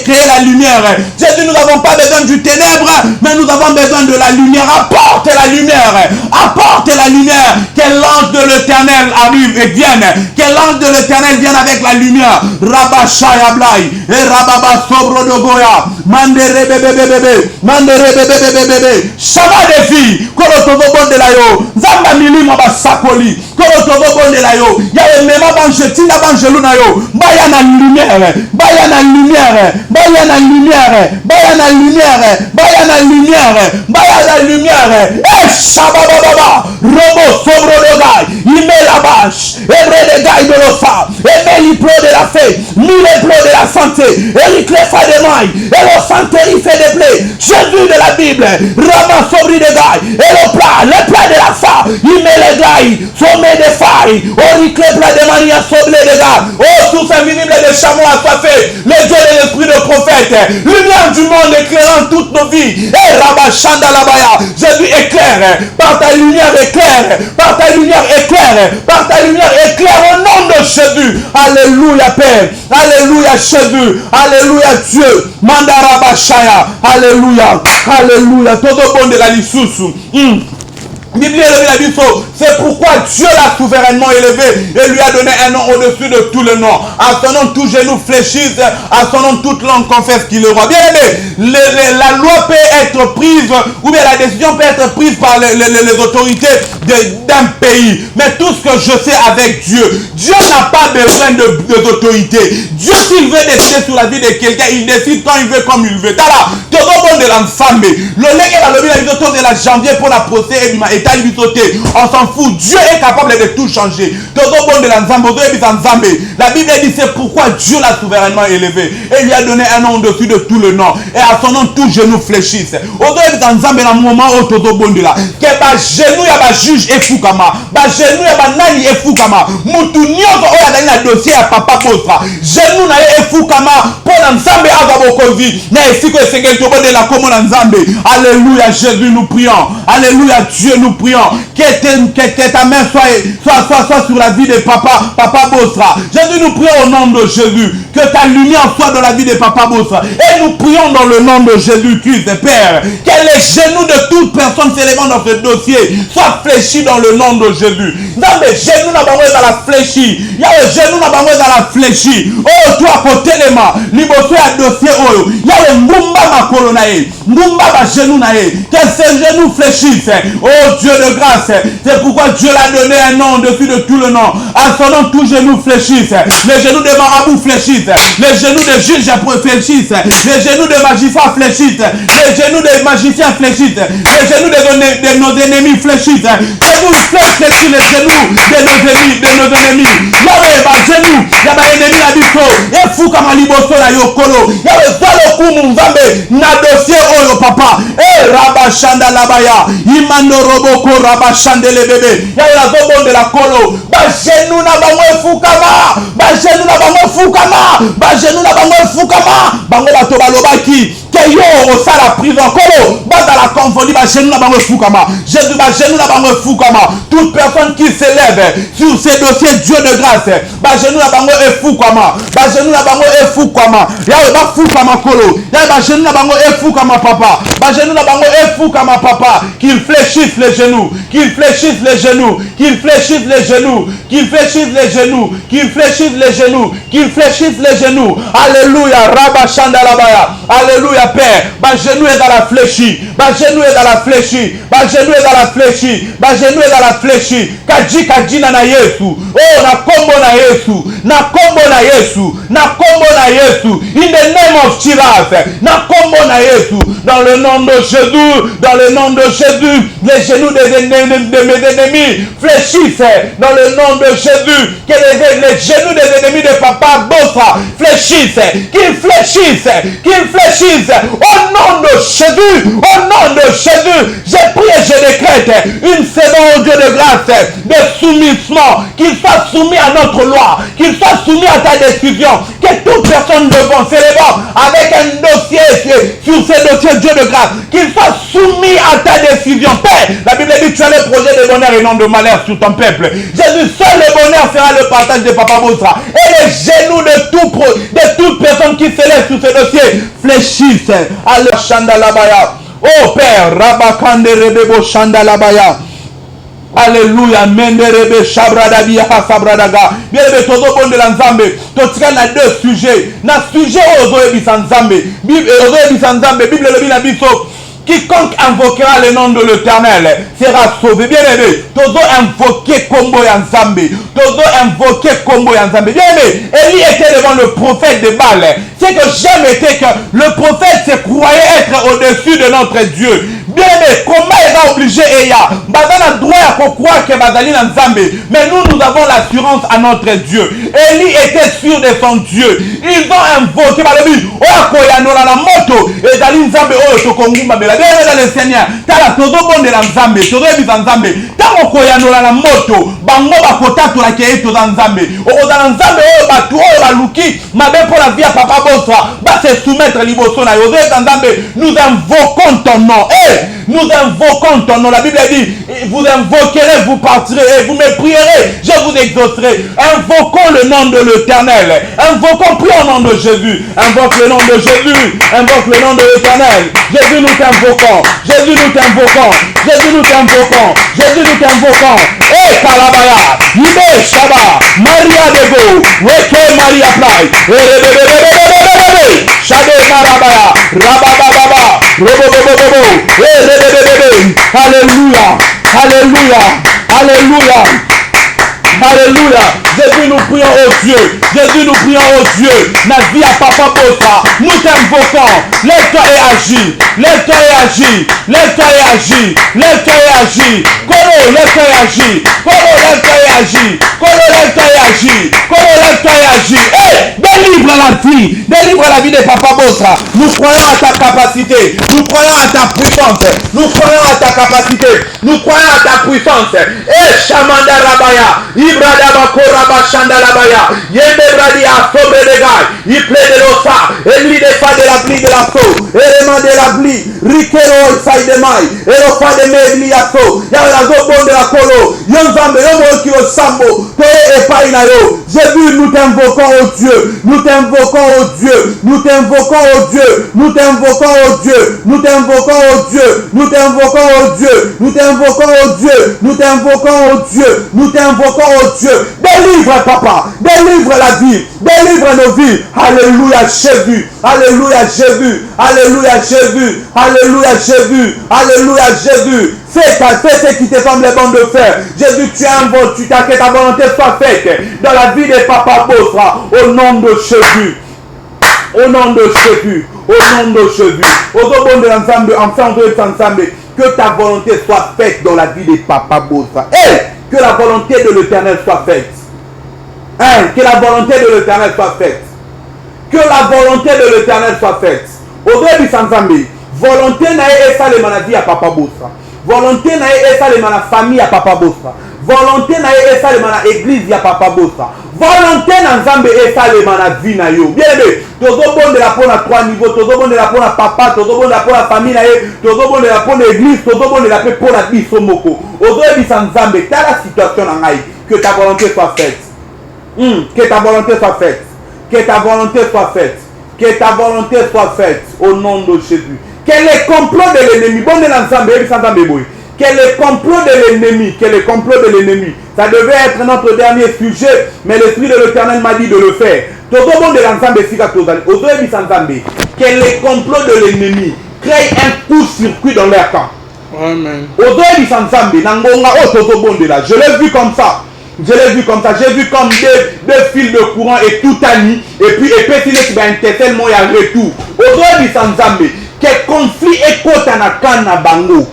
créé la lumière. Jésus, nous n'avons pas besoin du ténèbre, mais nous avons besoin de la lumière. Apporte la lumière, apporte la lumière. Que l'ange de l'Éternel arrive et vienne, que l'ange de l'Éternel vienne avec la lumière. Rabashaya Blai, et Rababa Sobro de Goya, Mandere bébé, Mandere bébé, Chama des filles, Kolotobo bon de la yo, Zamba Mili Maba Sakoli, Kolotobo bon de la yo, Y'a le même banche, Tina Bangelou na yo, Bayana lumière, Bayana lumière, Bayana lumière, Bayana lumière, Bayana lumière, Bayana lumière, et Shababa, Robo Sobro de Gai, il met la bâche, Ebre de Gai de l'Ossa, et met l'iplo de la fée, mille plo de la santé, Eric le fa de maille, et le santé il fait des plaies, Jésus de la Bible, Rama Sobri de Gai, et le plat de la fa, il met les Gai, sommet des failles, Eric le plat de mania soblé de Gai, oh tous invisibles des chameaux assoiffés, les dieux de l'esprit de prophète, lumière du monde éclairant toutes nos vies, et Rabba Chandalabaya, Jésus éclaire, par ta lumière éclaire, par ta lumière éclaire, par ta lumière éclaire au nom de Jésus. Alléluia Père, Alléluia Jésus, Alléluia Dieu, Mandaraba Shaya, Alléluia, Alléluia, todo bon de la lisusu. C'est pourquoi Dieu l'a souverainement élevé et lui a donné un nom au-dessus de tout le nom. À son nom, tout genou fléchisse, à son nom, toute langue confesse qu'il est roi. Bien aimé, la loi peut être prise, ou bien la décision peut être prise par les autorités d'un pays. Mais tout ce que je sais avec Dieu, Dieu n'a pas besoin d'autorité. Dieu, s'il veut décider sur la vie de quelqu'un, il décide quand il veut, comme il veut. Tala, tout le monde de l'ensemble. Le lait est la lobby de la janvier pour la procès et du on s'en fout. Dieu est capable de tout changer. La Bible dit c'est pourquoi Dieu l'a souverainement élevé et lui a donné un nom au-dessus de tout le nom. Et à son nom, tout genou fléchisse. Aujourd'hui, dans un moment où tout le monde là, que genou y a juge et fou kama, genou y a nani et fou kama, mutu nyoto oya dans le dossier à Papa Bosra. Genou na e fou kama pour l'ensemble à Bokovi. Na ici que c'est quelque chose de la commune ensemble. Alléluia, Jésus, nous prions. Alléluia, Dieu, nous prions. Que ta main soit sur la vie de Papa Bosra. Jésus, nous prions au nom de Jésus. Que ta lumière soit dans la vie de Papa Bosra. Et nous prions dans le nom de Jésus-Christ, Père. Que les genoux de toute personne s'élevant dans ce dossier soient fléchis dans le nom de Jésus. Dans les genoux, dans la fléchie. Il y a les genoux dans la fléchie. Oh, toi, côté les mains. Liboso à dossier. Oh, il y a le Mumba ma colonae. Mumba ma genou nae. Que ces genoux fléchissent. Oh, Dieu de grâce, c'est pourquoi Dieu l'a donné un nom au-dessus de tout le nom. À son nom, tous genoux fléchissent. Les genoux des marabouts fléchissent. Les genoux des juges fléchissent. Les genoux des magistrats fléchissent. Les genoux des magiciens fléchissent. Les genoux de nos ennemis fléchissent. Que vous fléchissez les genoux de nos ennemis. Yahweh, ma genou, y'a ennemi la biso. Et fou comme un liboso la yokolo. Yahweh, zalo kumu mzambe. Na dossier oyo papa. Eh, Rabashanda labaya. Imano roboko rabashandele bébé. Yahweh, la zobon de la kolo. Ba genou na bango fukama. Ba genou na bango fukama. Ba genou na bango fukama. Bango bato balobaki. Que yo au sala prison kolo. Ba dans la confondi ba genou na bango fukama. Jésus ba genou na bango fukama. Toute personne qui s'élève sur ces dossiers, Dieu de grâce, genou na bango efukama, ba genou na bango efukama, ya ba fukama kolo, ya ba genou na bango efukama papa, ba genou na bango efukama papa, qu'il fléchisse les genoux, qu'il fléchisse les genoux, qu'il fléchisse les genoux, qu'il fléchisse les genoux, qu'il fléchisse les genoux, qu'il fléchisse les genoux. Alléluia, Rabba Shandalabaya. Alléluia, Père. Ba genou est dans la fléchie, ba genou est dans la fléchie, ba genou est dans la fléchie, ba genou est dans la fléchie. Kaji kajina na Yesu. Oh, na kombo na Yesu, na kombo na Yesu, na kombo na Yesu. In the name of Jesus, na kombo na Yesu. Dans le nom de Jésus, dans le nom de Jésus, les genoux de mes ennemis fléchissent. Dans le nom de Jésus, que les genoux des ennemis de Papa Bossa fléchissent, qu'ils fléchissent, qu'ils fléchissent. Au nom de Jésus, au nom de Jésus, je prie et je décrète une saison, au Dieu de grâce, de soumission, qu'il soit soumis à notre loi, qu'il soit soumis à ta décision, que toute personne devant s'élève avec un dossier sur ces dossiers, Dieu de grâce, qu'il soit soumis à ta décision. Père, la Bible dit tu as le projet de bonheur et non de malheur sur ton peuple. Jésus, seul le bonheur sera le partage de Papa Bossa. Et les genoux de toute personne qui s'élève sur ce dossier fléchissent. Alléluia, Shandalabaya. Oh Père, Rabakande Rebebo Shandalabaya. Alléluia, Menderebe Shabradabia Sabradaga. Bien aimé, todo bon de l'ensemble. Totika na deux sujets. Na sujet ozo ebisa nzambe. Bible ozo ebisa nzambe. Bible le bina biso. Quiconque invoquera le nom de l'Éternel sera sauvé. Bien aimé, todo invoquer Kombo Yanzambe. Todo invoquer Kombo Yanzambe. Bien aimé, Élie était devant le prophète de Baal. C'est que j'aime était que le prophète se croyait être au-dessus de notre Dieu. Bien aimé, comment il va obliger Eya? Bazana droit à croire que Bazali Nzambe. Mais nous avons l'assurance à notre Dieu. Élie était sûr de son Dieu. Ils ont invoqué par le but. Oh, Koyanola la moto. Et Dali Nzambe, oh, Tokongumba. Bien dans le Seigneur, t'as la todo bon de la Nzambe, todo ebisa Nzambe, t'as koyanola la moto, bango bakota to la kei to Nzambe, o dans Nzambe o batu o baluki, mabe pour la vie à Papa Bossa, va se soumettre liboso na yo Nzambe, nous invoquons ton nom. Nous invoquons ton nom. La Bible dit, vous invoquerez, vous partirez et vous me prierez, je vous exaucerai. Invoquons le nom de l'Éternel. Invoquons, prie au nom de Jésus. Invoque le nom de Jésus. Invoque le nom de l'Éternel. Jésus, nous t'invoquons. Jésus, nous t'invoquons. Jésus, nous t'invoquons. Jésus, nous t'invoquons. Eh, Kalabaya, Ibe Shaba, Maria Dego, Weke Maria Play, Shade Marabaya, Rabababa, Robobobobo, Alléluia, Alléluia, Alléluia, Alléluia. Jésus, nous prions au Dieu. Jésus, nous prions au Dieu. Notre vie à Papa Bossa. Nous t'invoquons. Lève-toi et agis. Lève-toi et agis. Lève-toi et agis. Lève-toi et agis. Kolo, lève-toi et agis. Kolo, lève-toi et agis. Kolo, lève-toi et agis. Kolo, lève-toi et agis. Eh, délivre la vie. Délivre la vie de Papa Bossa. Nous croyons à ta capacité. Nous croyons à ta puissance. Nous croyons à ta capacité. Nous croyons à ta puissance. Eh, Shamanda Rabaya. Ibrada Bakora. Shandalabaya, Yembe Bradia, sobre de gai, il plaît de l'ossa, et lui des pas de la pluie de la so, et le de la pluie, Rikero, Saï de Maï, et le fa de Megli Yasso, Yala Zobon de la Colo, Yonzambe, Yomo qui au Sambo, Toe et Painayo, Jésus, nous t'invoquons au Dieu, nous t'invoquons au Dieu, nous t'invoquons au Dieu, nous t'invoquons au Dieu, nous t'invoquons au Dieu, nous t'invoquons au Dieu, nous t'invoquons au Dieu, nous t'invoquons au Dieu, nous t'invoquons au Dieu. Délivre, Papa, délivre la vie, délivre nos vies. Alléluia, Jésus, Alléluia, Jésus, Alléluia, Jésus, Alléluia, Jésus, Alléluia, Jésus. Fais ce qui te semble bon de faire. Jésus, tu invoques, tu t'as que ta volonté soit faite dans la vie de Papa Bossa, au nom de Jésus. Au nom de Jésus, au nom de Jésus. Au nom de l'ensemble, ensemble, que ta volonté soit faite dans la vie de Papa Bossa. Et que la volonté de l'Éternel soit faite. Que la volonté de l'Éternel soit faite. Que la volonté de l'Éternel soit faite. Au début, sans Zambé, volonté n'a pas les maladies à Papa Bossa. Volonté n'a pas les maladies à famille à Papa Bossa. Volonté n'a pas les maladies à l'église à Papa Bossa. Volonté n'a Zambé et ça les maladies na yo. Bien aimé, tout le monde de la peau à trois niveaux, tout le monde de la peau à papa, tout le monde de la peau à famille, tout le monde de la peau à l'église, tout le monde de la peau à bisomoko. Au début, sans Zambé, t'as la situation en aïe, que ta volonté soit faite. Que ta volonté soit faite. Que ta volonté soit faite. Que ta volonté soit faite au nom de Jésus. Que les complots de l'ennemi, bon de l'ensemble, que les complots de l'ennemi, que les complots de l'ennemi, ça devait être notre dernier sujet, mais l'Esprit de l'Éternel m'a dit de le faire. Tout le monde de l'ensemble, que les complots de l'ennemi créent un court-circuit dans leur camp. Amen. Je l'ai vu comme ça. Je l'ai vu comme ça. J'ai vu comme deux fils de courant et tout ami. Et puis, il y a tellement un retour. Aujourd'hui, sans Zambé, quel conflit est côté na kana bango.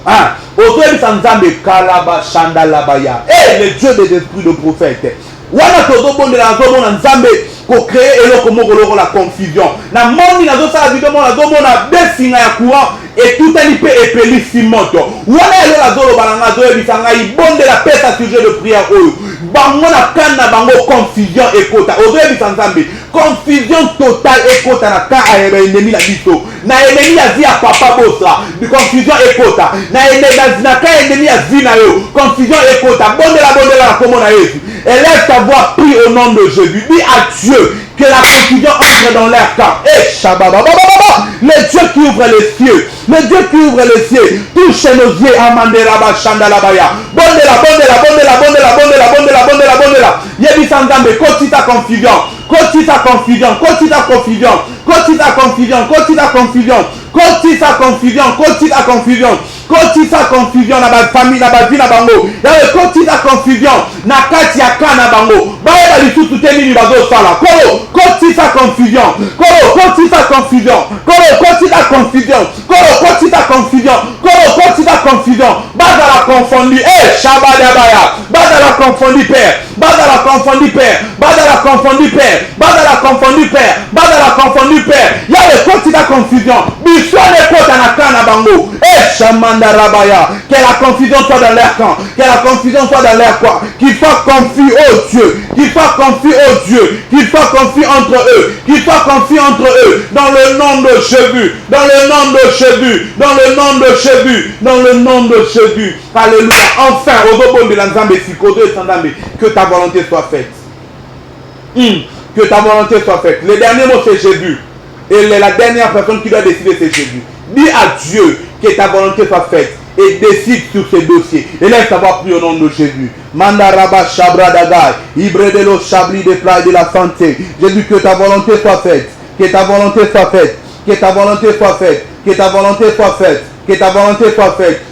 Aujourd'hui, sans Zambé, Kalaba, Shanda, Labaya. Eh, le Dieu des esprits de prophète. Wana todo bon de la zone en Zambé. Pour créer la confusion. Na moni na zo sala vidéo na zo mona besinga ya courant et tout un peu épeli simoto. Wana ele la zo balanga zo ebisanga ibonde la pesa sujet de prière oyo. Bango na kana bango confusion ekota. Ozo ebisanzambe. Confusion totale ekota na ka ayeba ennemi la biso. Na ennemi ya zia papa bossa. De confusion ekota. Na ennemi na ka ennemi ya zina yo. Confusion ekota. Bonde la komona Yesu. Élève ta voix, prie au nom de Jésus. Dis à Dieu que la confusion entre dans leur camp. Et Shababa, le Dieu qui ouvre les cieux, le Dieu qui ouvre les cieux, touche nos yeux, Amanderaba, Shandalabaya. Bondela. Yebi Sandambe, continue ta confusion. Continue ta confusion, na ba famille na ba vie na bango. Ya continue ta confusion na kati ya kana bango. Ba ya li tout teni ni bazo sala. Continue ta confusion. Baza la confondu. Shabadabaya. Baza la confondu père. Baza la confondu père. Ya le continue ta confusion. Bisone kota na kana bango. Shamanda Rabaya. Que la confusion soit dans leur camp. Qu'ils soient confus, oh Dieu. Qu'ils soient confus entre eux. Dans le nom de Jésus. Alléluia. Enfin, que ta volonté soit faite. Que ta volonté soit faite. Le dernier mot c'est Jésus. Et la dernière personne qui doit décider c'est Jésus. Dis à Dieu que ta volonté soit faite et décide sur ces dossiers. Et laisse savoir prier au nom de Jésus. Mandaraba Shabra Dagai, Ibredelo Chabli des plats de la santé. Jésus, que ta volonté soit faite. Que ta volonté soit faite.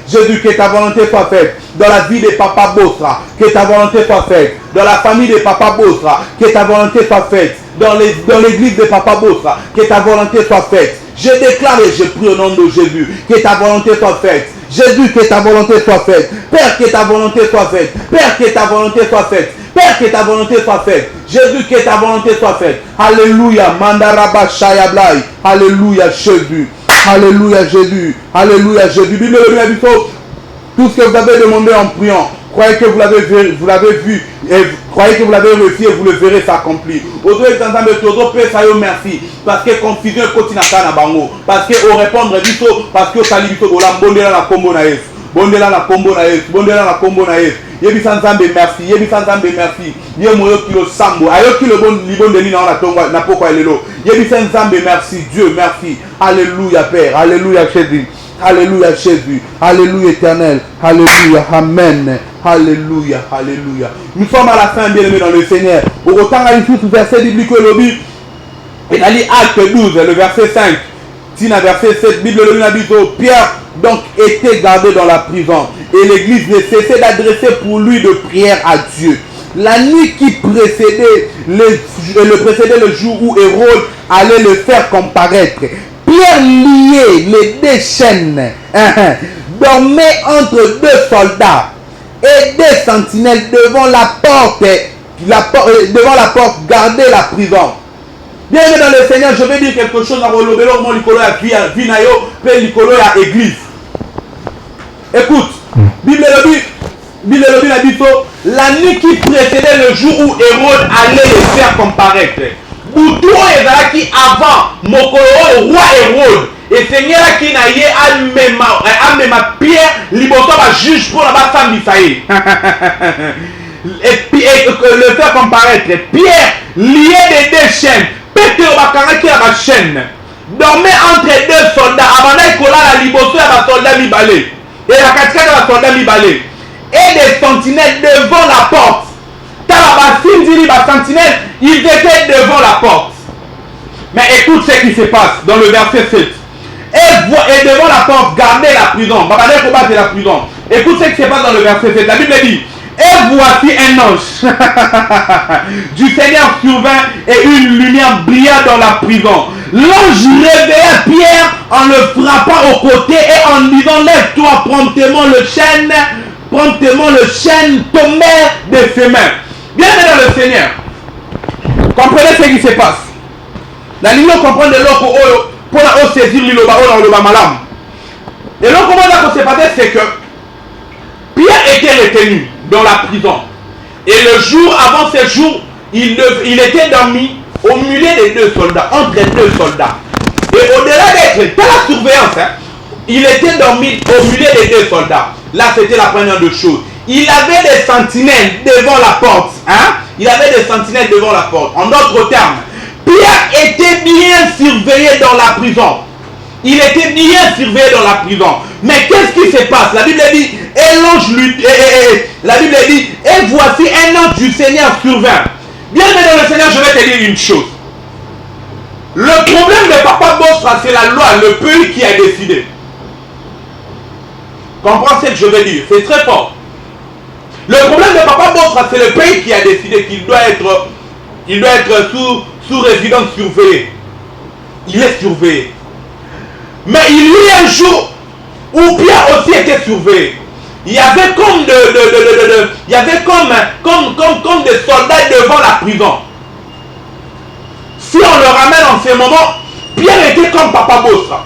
Jésus, que ta volonté soit faite dans la vie de Papa Bosra, que ta volonté soit faite dans la famille de Papa Bosra, que ta volonté soit faite dans l'église de Papa Bosra, que ta volonté soit faite. Je déclare et je prie au nom de Jésus, que ta volonté soit faite. Jésus, que ta volonté soit faite. Père, que ta volonté soit faite. Jésus, que ta volonté soit faite. Alléluia. Mandaraba Shayablai. Alléluia Jésus. Bible tout ce que vous avez demandé en priant, croyez que vous l'avez vu et croyez que vous l'avez reçu et vous le verrez s'accomplir. Aujourd'hui, merci parce que confusion continue à bango, parce que au répondre parce que salibito de la bondela na kombo na Yesu. Bondela na kombo na Yesu. Yebi Sanzambe merci. Ye moyo kilo sambo. Ayo kilo bon libon de ni na tonga na poko elelo. Yebi Sanzambe merci Dieu, merci. Alléluia Père, alléluia Jésus. Alléluia Éternel. Alléluia. Amen. Alléluia. Nous sommes à la fin, bien-aimés dans le Seigneur. Au retour à une verset biblique lobby. Et dans Acte 12, le verset 5. Tina verset 7, Bible le Pierre donc était gardé dans la prison. Et l'église ne cessait d'adresser pour lui de prières à Dieu. La nuit qui précédait le jour où Hérode allait le faire comparaître, Pierre lié les deux chaînes dormait entre deux soldats et deux sentinelles devant la porte gardait la prison. Bien dans le Seigneur, je vais dire quelque chose à Rolobelo, mon Nicolo à Vinayo, puis Nicolo à l'église. Écoute, Bible le dit, la nuit qui précédait le jour où Hérode allait le faire comparaître. Boutou et Zalaki avant Mokolo, le roi Hérode, et Seigneur qui n'a yé à Pierre, liboto va juge pour la femme d'Isaïe. le faire comparaître. Pierre, lié des deux chaînes. Pétero bakanga qui a la chaîne. Dormait entre deux soldats. Abana kola la liboso ya ba soldat mibale. Et la katika ya ba soldat mibale. Et des sentinelles devant la porte. Tala ba sindiri ba sentinelles, ils étaient devant la porte. Mais écoute ce qui se passe dans le verset 7. Et devant la porte, gardez la prison. Babane combat c'est la prison. Écoute ce qui se passe dans le verset 7. La Bible dit, et voici un ange du Seigneur survint et une lumière brilla dans la prison. L'ange réveilla Pierre en le frappant au côté et en disant, lève-toi, promptement le chêne tombait de ses mains. Bienvenue dans le Seigneur. Comprenez ce qui se passe. La ligne comprend de l'eau pour la saisir le malam. Et l'eau comment ça s'est passé, c'est que Pierre était retenu dans la prison. Et le jour avant ce jour, il était dormi au milieu des deux soldats, entre les deux soldats. Et au-delà d'être dans la surveillance, il était dormi au milieu des deux soldats. Là, c'était la première des choses. Il avait des sentinelles devant la porte. Il avait des sentinelles devant la porte. En d'autres termes, Pierre était bien surveillé dans la prison. Il était bien surveillé dans la prison. Mais qu'est-ce qui se passe? La Bible dit, et voici un ange du Seigneur survint. Bienvenue dans le Seigneur, je vais te dire une chose. Le problème de Papa Bosra, c'est la loi, le pays qui a décidé. Comprends ce que je veux dire? C'est très fort. Le problème de Papa Bosra, c'est le pays qui a décidé qu'il doit être sous résidence surveillée. Il est surveillé. Mais il y a eu un jour où Pierre aussi était surveillé. Il y avait comme des soldats devant la prison. Si on le ramène en ce moment, Pierre était comme Papa Bosra.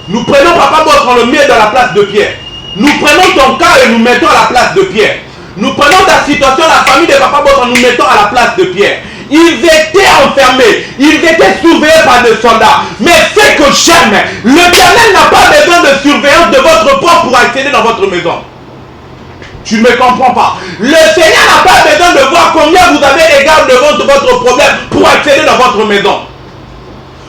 Nous prenons Papa Bosra, on le met dans la place de Pierre. Nous prenons ton cas et nous mettons à la place de Pierre. Nous prenons ta situation, la famille de Papa Bosra, nous mettons à la place de Pierre. Ils étaient enfermés, ils étaient surveillés par des soldats. Mais c'est que jamais, l'Éternel n'a pas besoin de surveillance de votre porte pour accéder dans votre maison. Tu ne me comprends pas. Le Seigneur n'a pas besoin de voir combien vous avez les gardes devant votre problème pour accéder dans votre maison.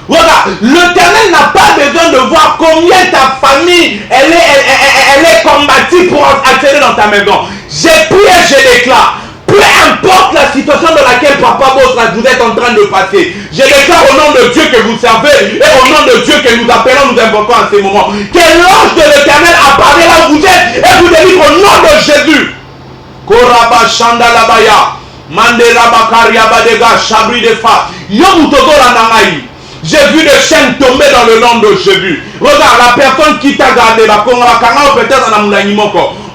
Regarde, l'Éternel n'a pas besoin de voir combien ta famille elle est combative pour accéder dans ta maison. J'ai prié, je déclare. Peu importe la situation dans laquelle Papa Bosra vous êtes en train de passer, je déclare au nom de Dieu que vous servez et au nom de Dieu que nous appelons, nous invoquons en ce moment, que l'ange de l'Éternel apparaît là où vous êtes et vous délivre au nom de Jésus. Koraba Shanda Labaya, Mandela Bakaria Badega, Chabri de Fa, Yomutogo Lanangaï. J'ai vu des chaînes tomber dans le nom de Jésus. Regarde, la personne qui t'a gardé, peut-être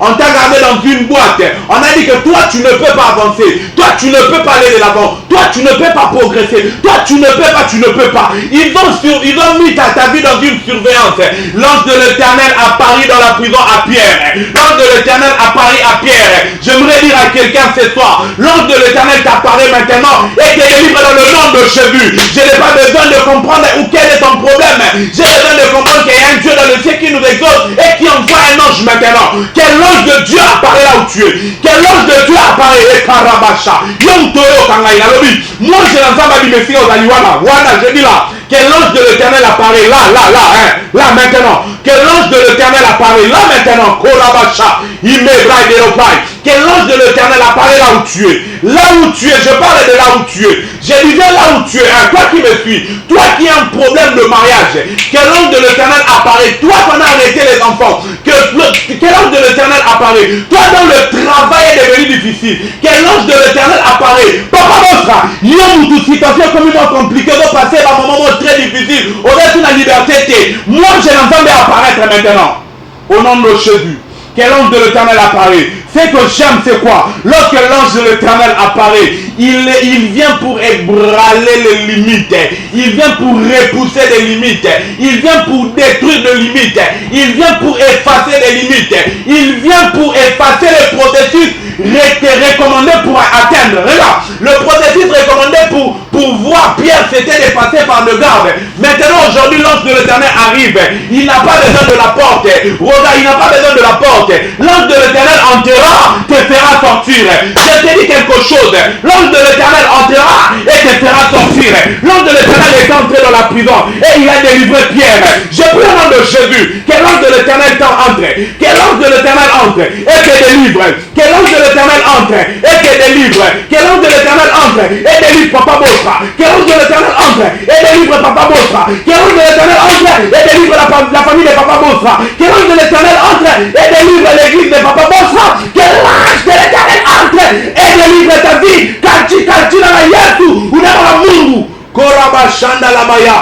on t'a gardé dans une boîte. On a dit que toi, tu ne peux pas avancer. Toi, tu ne peux pas aller de l'avant. Toi, tu ne peux pas progresser. Toi, tu ne peux pas. Ils ont mis ta vie dans une surveillance. L'ange de l'Éternel apparut dans la prison à Pierre. L'ange de l'Éternel apparut à Pierre. J'aimerais dire à quelqu'un ce soir, l'ange de l'Éternel t'apparaît maintenant et te délivre dans le nom de Jésus. Je n'ai pas besoin de comprendre quel est ton problème. J'ai besoin de comprendre qu'il y a un Dieu dans le ciel qui nous exauce et qui envoie un ange maintenant. Quel ange de Dieu apparaît là où tu es. Quel ange de Dieu apparaît et Karabasha. Moi je n'entends pas dire merci aux Aliwana. Voilà, je dis là. Quel ange de l'Éternel apparaît là maintenant. Quel ange de l'Éternel apparaît là maintenant. Korabasha. Il me braille de l'opaille. Quel ange de l'Éternel apparaît là où tu es. Là où tu es, je parle de là où tu es. Je disais là où tu es. Toi qui me suis. Toi qui as un problème de mariage. Quel ange de l'Éternel apparaît. Toi qui en as arrêté les enfants. Quel ange de l'Éternel apparaît. Toi dont le travail est devenu difficile. Quel ange de l'Éternel apparaît. Papa Bosra. Il y a une situation complètement compliquée de passer par un moment très difficile. On reste la liberté. Moi je l'entends apparaître maintenant. Au nom de Jésus. Quel ange de l'Éternel apparaît. Ce que j'aime, c'est quoi? Lorsque l'ange de l'Éternel apparaît, il vient pour ébranler les limites. Il vient pour repousser les limites. Il vient pour détruire les limites. Il vient pour effacer les limites. Il vient pour effacer les processus recommandés pour atteindre. Regarde, le processus recommandé pour voir Pierre s'était dépassé par le garde. Maintenant, aujourd'hui, l'ange de l'Éternel arrive. Il n'a pas besoin de la porte. Regarde, il n'a pas besoin de la porte. L'ange de l'Éternel enterra, te fera sortir. Je te dis quelque chose. L'ange de l'Éternel entrera et te fera sortir. L'ange de l'Éternel est entré dans la prison et il a délivré Pierre. Je prie au nom de Jésus que l'ange de l'Éternel entre. Que l'ange de l'Éternel entre et te délivre. Que l'ange de l'Éternel entre et te délivre. Que l'ange de l'Éternel entre et délivre Papa Bosra. Que l'ange de l'Éternel entre et délivre Papa Bosra. Que l'ange de l'Éternel entre et délivre la famille de Papa Bosra. Que l'ange de l'Éternel entre et délivre l'église de Papa Bosra. Que l'ange de l'Éternel entre et délivre ta vie. Kalchina na Yesu unama Mungu. Koraba shanda la baya.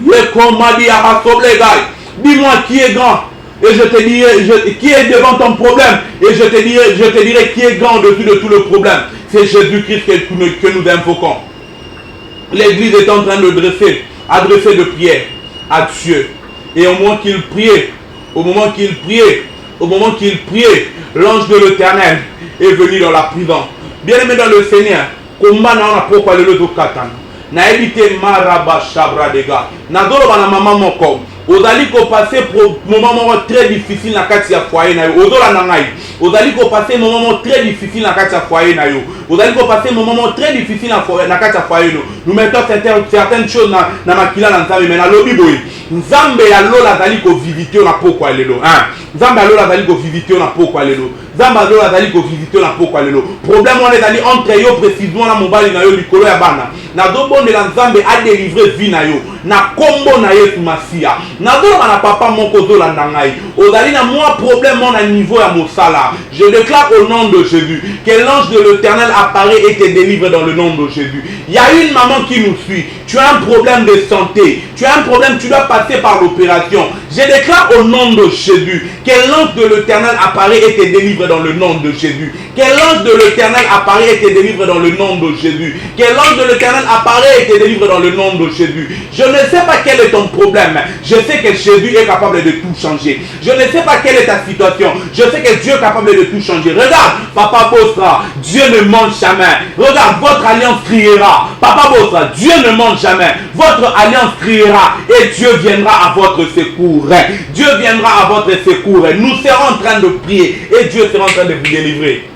Yekomadi abasoblegai. Dis-moi qui est grand et je te dirai qui est devant ton problème et je te dirai qui est grand au-dessus de tout le problème. C'est Jésus-Christ que nous invoquons. L'église est en train de adresser de prières à Dieu. Et au moment qu'il priait, l'ange de l'Éternel est venu dans la prison. Bien-aimé dans le Seigneur, combat n'a pas parlé de Katan. Na évité maraba chabra dega. Na dolo bana maman moko. Ozali ko passer pour moment très difficile na kati ya foyer na yo. Ozola na ngai. Ozali ko passer moment très difficile na kati ya foyer na yo. Ozali ko passer moment très difficile na kati ya foyer no. Nous mettons certaines choses na makila na nzambe mais na lobi boy. Nzambe ya lola zali ko visiter na poko alelo. Nzambe ya lola zali ko visiter na poko alelo. Nzambe ya lola zali ko visiter na poko alelo. Problème on ezali entre yo précisément na mobali na yo likolo ya bana. Na dobo de la Nzambe a délivré vie na yo. Na kombo na Yesu Masia. Na dobo na papa moko zo la ndangai. Ozali na moi problème on a niveau ya mosala. Je déclare au nom de Jésus que l'ange de l'Éternel apparaît et te délivre dans le nom de Jésus. Il y a une maman qui nous suit. Tu as un problème de santé. Tu as un problème, tu dois passer par l'opération. Je déclare au nom de Jésus que l'ange de l'Éternel apparaît et te délivre dans le nom de Jésus. Que l'ange de l'Éternel apparaît et te délivre dans le nom de Jésus. Que l'ange de l'Éternel apparaît et te délivre dans le nom de Jésus. Je ne sais pas quel est ton problème. Je sais que Jésus est capable de tout changer. Je ne sais pas quelle est ta situation. Je sais que Dieu est capable de tout changer. Regarde, Papa Bosra, Dieu ne ment jamais. Regarde, votre alliance criera. Papa Bosra, Dieu ne ment jamais. Votre alliance criera et Dieu viendra à votre secours. Dieu viendra à votre secours. Nous serons en train de prier et Dieu sera en train de vous délivrer.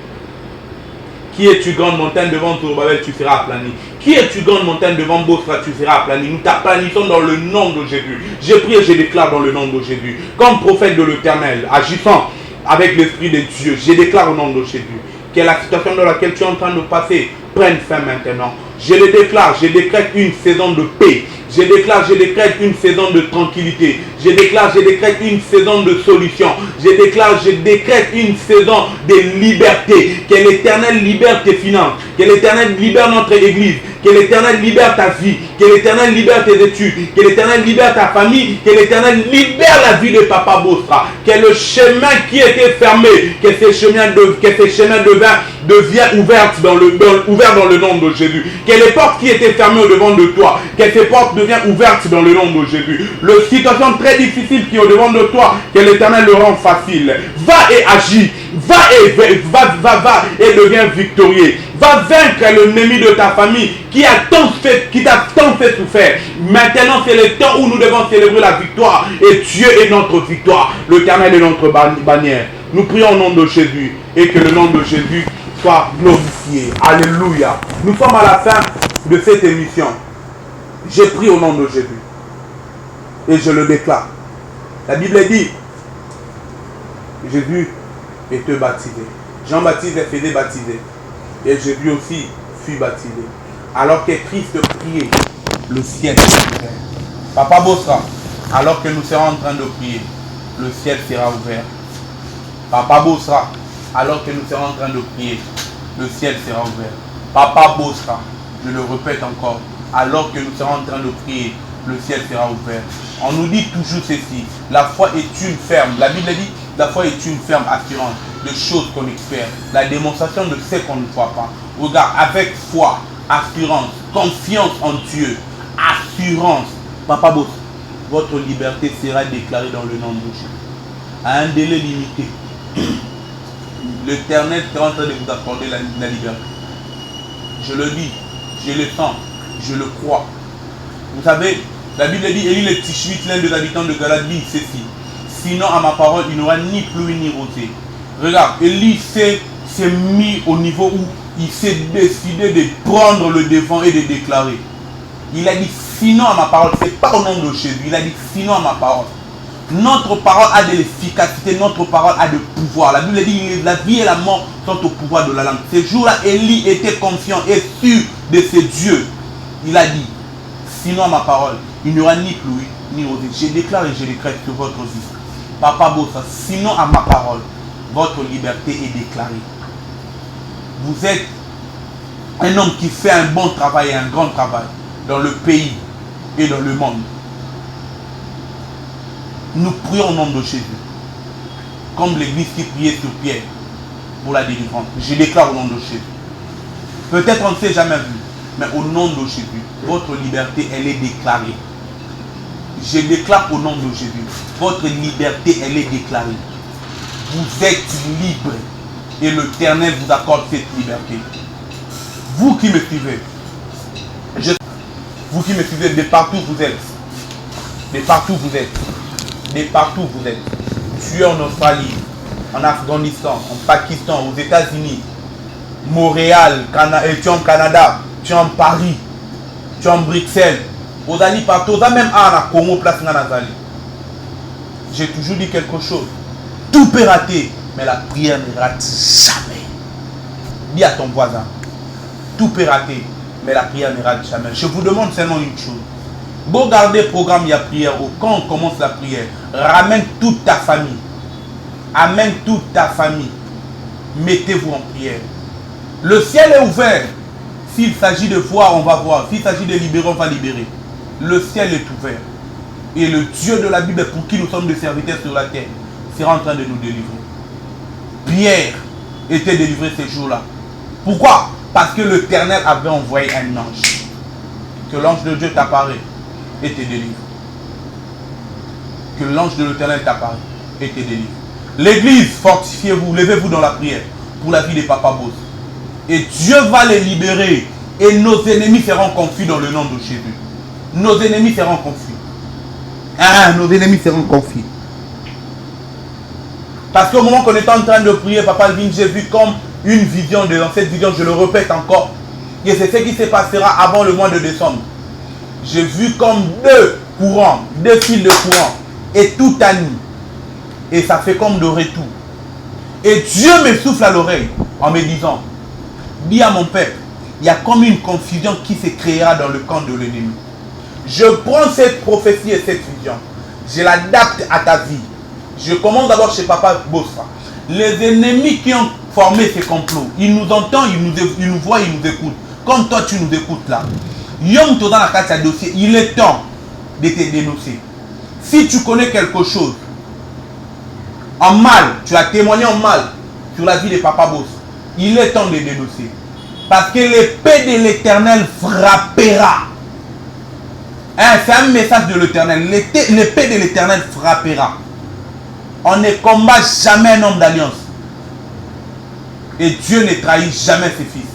Qui es-tu, grande montagne, devant Zorobabel, tu seras aplani. Qui es-tu, grande montagne, devant Bosra, tu seras aplani. Nous t'aplanissons dans le nom de Jésus. Je prie et je déclare dans le nom de Jésus. Comme prophète de l'Éternel, agissant avec l'Esprit de Dieu, je déclare au nom de Jésus que la situation dans laquelle tu es en train de passer prenne fin maintenant. Je le déclare, je décrète une saison de paix. Je décrète une saison de tranquillité. Je décrète une saison de solution. Je décrète une saison de liberté. Que l'Éternel libère tes finances. Que l'Éternel libère notre église. Que l'Éternel libère ta vie. Que l'Éternel libère tes études. Que l'Éternel libère ta famille. Que l'Éternel libère la vie de Papa Bosra. Que le chemin qui était fermé, que ce chemin devient ouvert dans le nom de Jésus. Que les portes qui étaient fermées au-devant de toi, que ces portes deviennent ouvertes dans le nom de Jésus. La situation très difficile qui est au-devant de toi, que l'Éternel le rend facile. Va et agis. Va et deviens victorieux. Va vaincre l'ennemi de ta famille qui t'a tant fait souffrir. Maintenant, c'est le temps où nous devons célébrer la victoire. Et Dieu est notre victoire. L'Éternel est notre bannière. Nous prions au nom de Jésus et que le nom de Jésus soit glorifié. Alléluia. Nous sommes à la fin de cette émission. J'ai pris au nom de Jésus et je le déclare. La Bible dit Jésus était baptisé. Jean-Baptiste faisait baptiser. Et Jésus aussi fut baptisé. Alors que Christ priait, le ciel s'ouvrait. Papa Bosra, alors que nous serons en train de prier, le ciel sera ouvert. Papa Bosra, alors que nous serons en train de prier, le ciel sera ouvert. Papa Bosra, je le répète encore, alors que nous serons en train de prier, le ciel sera ouvert. On nous dit toujours ceci, la foi est une ferme. La Bible dit, la foi est une ferme assurance de choses qu'on espère. La démonstration de ce qu'on ne voit pas. Regarde, avec foi, assurance, confiance en Dieu, assurance. Papa Bosra, votre liberté sera déclarée dans le nom de Jésus. À un délai limité, l'Éternel sera en train de vous accorder la liberté. Je le dis, je le sens, je le crois. Vous savez, la Bible dit, Élie le Tishbite, l'un des habitants de Galate, dit ceci. Sinon, à ma parole, il n'y aura ni pluie ni rosée. Regarde, Élie sait s'est mis au niveau où il s'est décidé de prendre le devant et de déclarer. Il a dit sinon à ma parole, c'est pas au nom de Jésus, il a dit sinon à ma parole. Notre parole a de l'efficacité, notre parole a de pouvoir. La Bible dit la vie et la mort sont au pouvoir de la langue. Ces jours-là, Élie était confiant et sûr de ses dieux. Il a dit, sinon à ma parole, il n'y aura ni pluie, ni rosée. Je déclare et je décrète sur votre vie. Papa Bossa, sinon à ma parole, votre liberté est déclarée. Vous êtes un homme qui fait un bon travail et un grand travail dans le pays et dans le monde. Nous prions au nom de Jésus. Comme l'église qui priait sur Pierre pour la délivrance. Je déclare au nom de Jésus. Peut-être on ne s'est jamais vu, mais au nom de Jésus, votre liberté, elle est déclarée. Je déclare au nom de Jésus, votre liberté, elle est déclarée. Vous êtes libre et l'Éternel vous accorde cette liberté. Vous qui me suivez, vous qui me suivez, de partout vous êtes, de partout vous êtes, de partout vous êtes. Tu es en Australie, en Afghanistan, en Pakistan, aux États-Unis, Montréal, tu es en Canada, tu es en Paris, tu es en Bruxelles, aux Ali partout, même à Congo, place Nazali. J'ai toujours dit quelque chose. Tout peut rater, mais la prière ne rate jamais. Dis à ton voisin, tout peut rater, mais la prière ne rate jamais. Je vous demande seulement une chose. Beau garder le programme, il y a prière. Quand on commence la prière, ramène toute ta famille. Amène toute ta famille. Mettez-vous en prière. Le ciel est ouvert. S'il s'agit de voir, on va voir. S'il s'agit de libérer, on va libérer. Le ciel est ouvert. Et le Dieu de la Bible, pour qui nous sommes des serviteurs sur la terre, sera en train de nous délivrer. Pierre était délivré ces jours-là. Pourquoi? Parce que l'Éternel avait envoyé un ange. Que l'ange de Dieu t'apparaît et te délivre. Que l'ange de l'Éternel t'apparaît et te délivre. L'église, fortifiez-vous, levez-vous dans la prière pour la vie des Papa Boss. Et Dieu va les libérer. Et nos ennemis seront confus dans le nom de Jésus. Nos ennemis seront confus. Ah, nos ennemis seront confus. Parce qu'au moment qu'on est en train de prier, Papa Alvin, j'ai vu comme une vision. Dans cette vision, je le répète encore. Et c'est ce qui se passera avant le mois de décembre. J'ai vu comme deux courants, deux fils de courant. Et tout a nu. Et ça fait comme de retour. Et Dieu me souffle à l'oreille en me disant, dis à mon peuple, il y a comme une confusion qui se créera dans le camp de l'ennemi. Je prends cette prophétie et cette vision. Je l'adapte à ta vie. Je commence d'abord chez Papa Bossa. Les ennemis qui ont formé ces complots, ils nous entendent, ils nous voient, ils nous écoutent. Comme toi, tu nous écoutes là. Yom dans la carte à dossier, il est temps de te dénoncer. Si tu connais quelque chose, en mal, tu as témoigné en mal sur la vie de Papa Boss, il est temps de dénoncer. Parce que l'épée de l'Éternel frappera. Hein, c'est un message de l'Éternel. L'épée de l'Éternel frappera. On ne combat jamais un homme d'alliance. Et Dieu ne trahit jamais ses fils.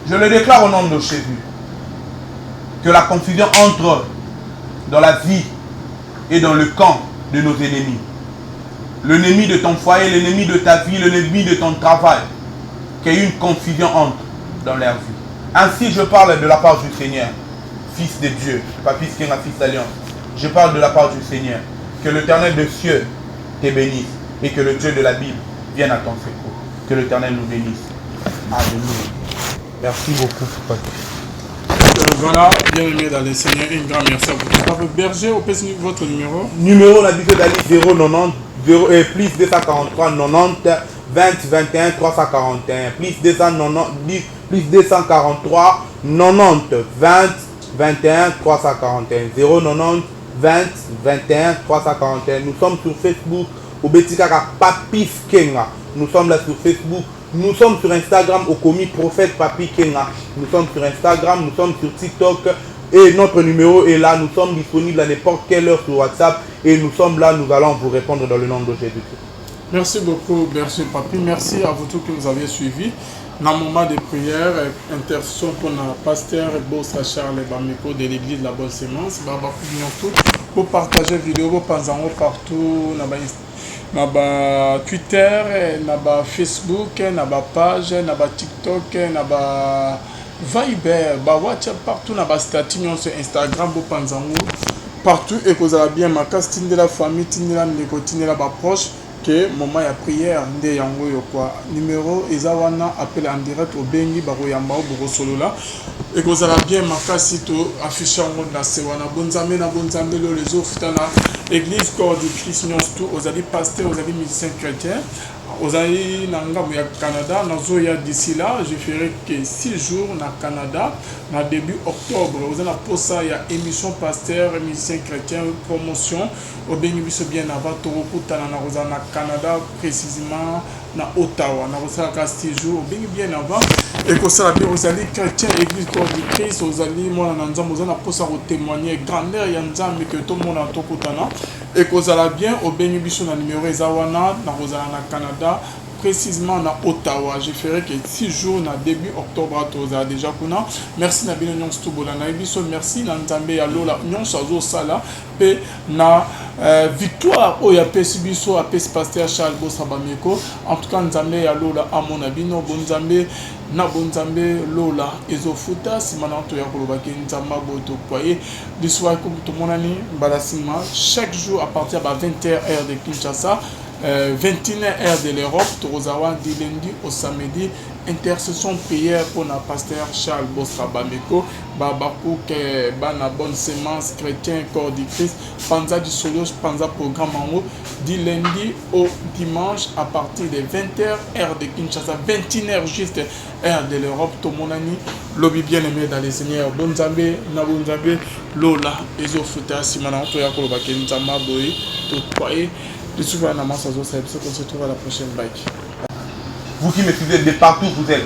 Je le déclare au nom de Jésus. Que la confusion entre dans la vie et dans le camp de nos ennemis. L'ennemi de ton foyer, l'ennemi de ta vie, l'ennemi de ton travail. Qu'il y ait une confusion entre dans leur vie. Ainsi je parle de la part du Seigneur, Fils de Dieu, pas fils qui est un fils d'alliance. Je parle de la part du Seigneur. Que l'Éternel des cieux te bénisse et que le Dieu de la Bible vienne à ton secours. Que l'Éternel nous bénisse. Alléluia. Merci beaucoup. Voilà, bien aimé dans le Seigneur, un grand merci à vous. Papa Berger, au plus votre numéro. Numéro, la Bible d'Ali 090 plus 243 90 20 21 341 plus 290 plus 243 90 20 21 341 090 20 21 341. Nous sommes sur Facebook au Betikaka Papi Kenga. Nous sommes là sur Facebook. Nous sommes sur Instagram au commis prophète Papi Kenga. Nous sommes sur Instagram, nous sommes sur TikTok. Et notre numéro est là. Nous sommes disponibles à n'importe quelle heure sur WhatsApp. Et nous sommes là, nous allons vous répondre dans le nom de Jésus. Merci beaucoup, Berger Papi. Merci à vous tous qui nous avez suivis. Dans le moment de prière, intercession pour notre pasteur Bossa Charles Bameko de l'église La Bonne Sémence. Pour partager la vidéo, pour partout. na ba Twitter, na ba Facebook, na ba page, na ba TikTok, na ba Viber, ba WhatsApp, partout na ba statut sur Instagram, bo panzango. Partout et que ça bien ma casse tinde la famille tinde la ndekotine la ba proche que moment ya prière nde yango yo quoi numéro ezawana appel en direct au bengi ba royamba au solola et que ça bien ma casse to afficher en mode na sewana bonzambe lo les autres na église corps du Christ nous tout aux alliés pasteurs aux alliés musiciens chrétiens aux alliés nanga ya Canada nazo ya d'ici là je ferai que 6 jours na Canada na début octobre aux alliés posa ya émission pasteur musicien chrétien promotion au bengi biso bien avant tokutana na roza na Canada précisément na Ottawa na roza ka 6 jours au bengi bien avant et que ça bien aux alliés chrétiens église corps du Christ aux alliés moi na nzambo aux alliés posa ko témoigner grandeur ya nzambe que tout le monde a tokutana et que ça bien au bengi biso na numéro ezawana na roza na Canada précisément na Ottawa. Je ferai que 6 jours na début octobre à Toza déjà kuna. Merci na bino nyons tubola na biso merci na nzambe ya lola nyons azo sala pe na victoire o ya pesi biso a pesi pasteur Charles Bosabameko. En tout cas nzambe ya lola amona bino bonzambe na bonzambe lola ezofuta simana to ya koloba ke nzamba boto kwaye biswa ko to monani balasima chaque jour à partir de 20h heure de Kinshasa 21h de l'Europe, Torozawa du lundi au samedi, intercession prière pour le pasteur Charles Bosabameko, Babakou, Bana bonne sémence, chrétien, corps du Christ, Panza du Solos, Panza programme en haut, du lundi au dimanche à partir de 20h, heure de Kinshasa, 21h juste, heure de l'Europe, Tomonani, lobby bien aimé dans les seigneurs, Bonzambe, Nabonzambe, Lola, Ezofuta, Simana, Toyakolo, Bakenzama, Boy, Tokwaye. On se retrouve à la prochaine bike. Vous qui me suivez, de partout vous êtes.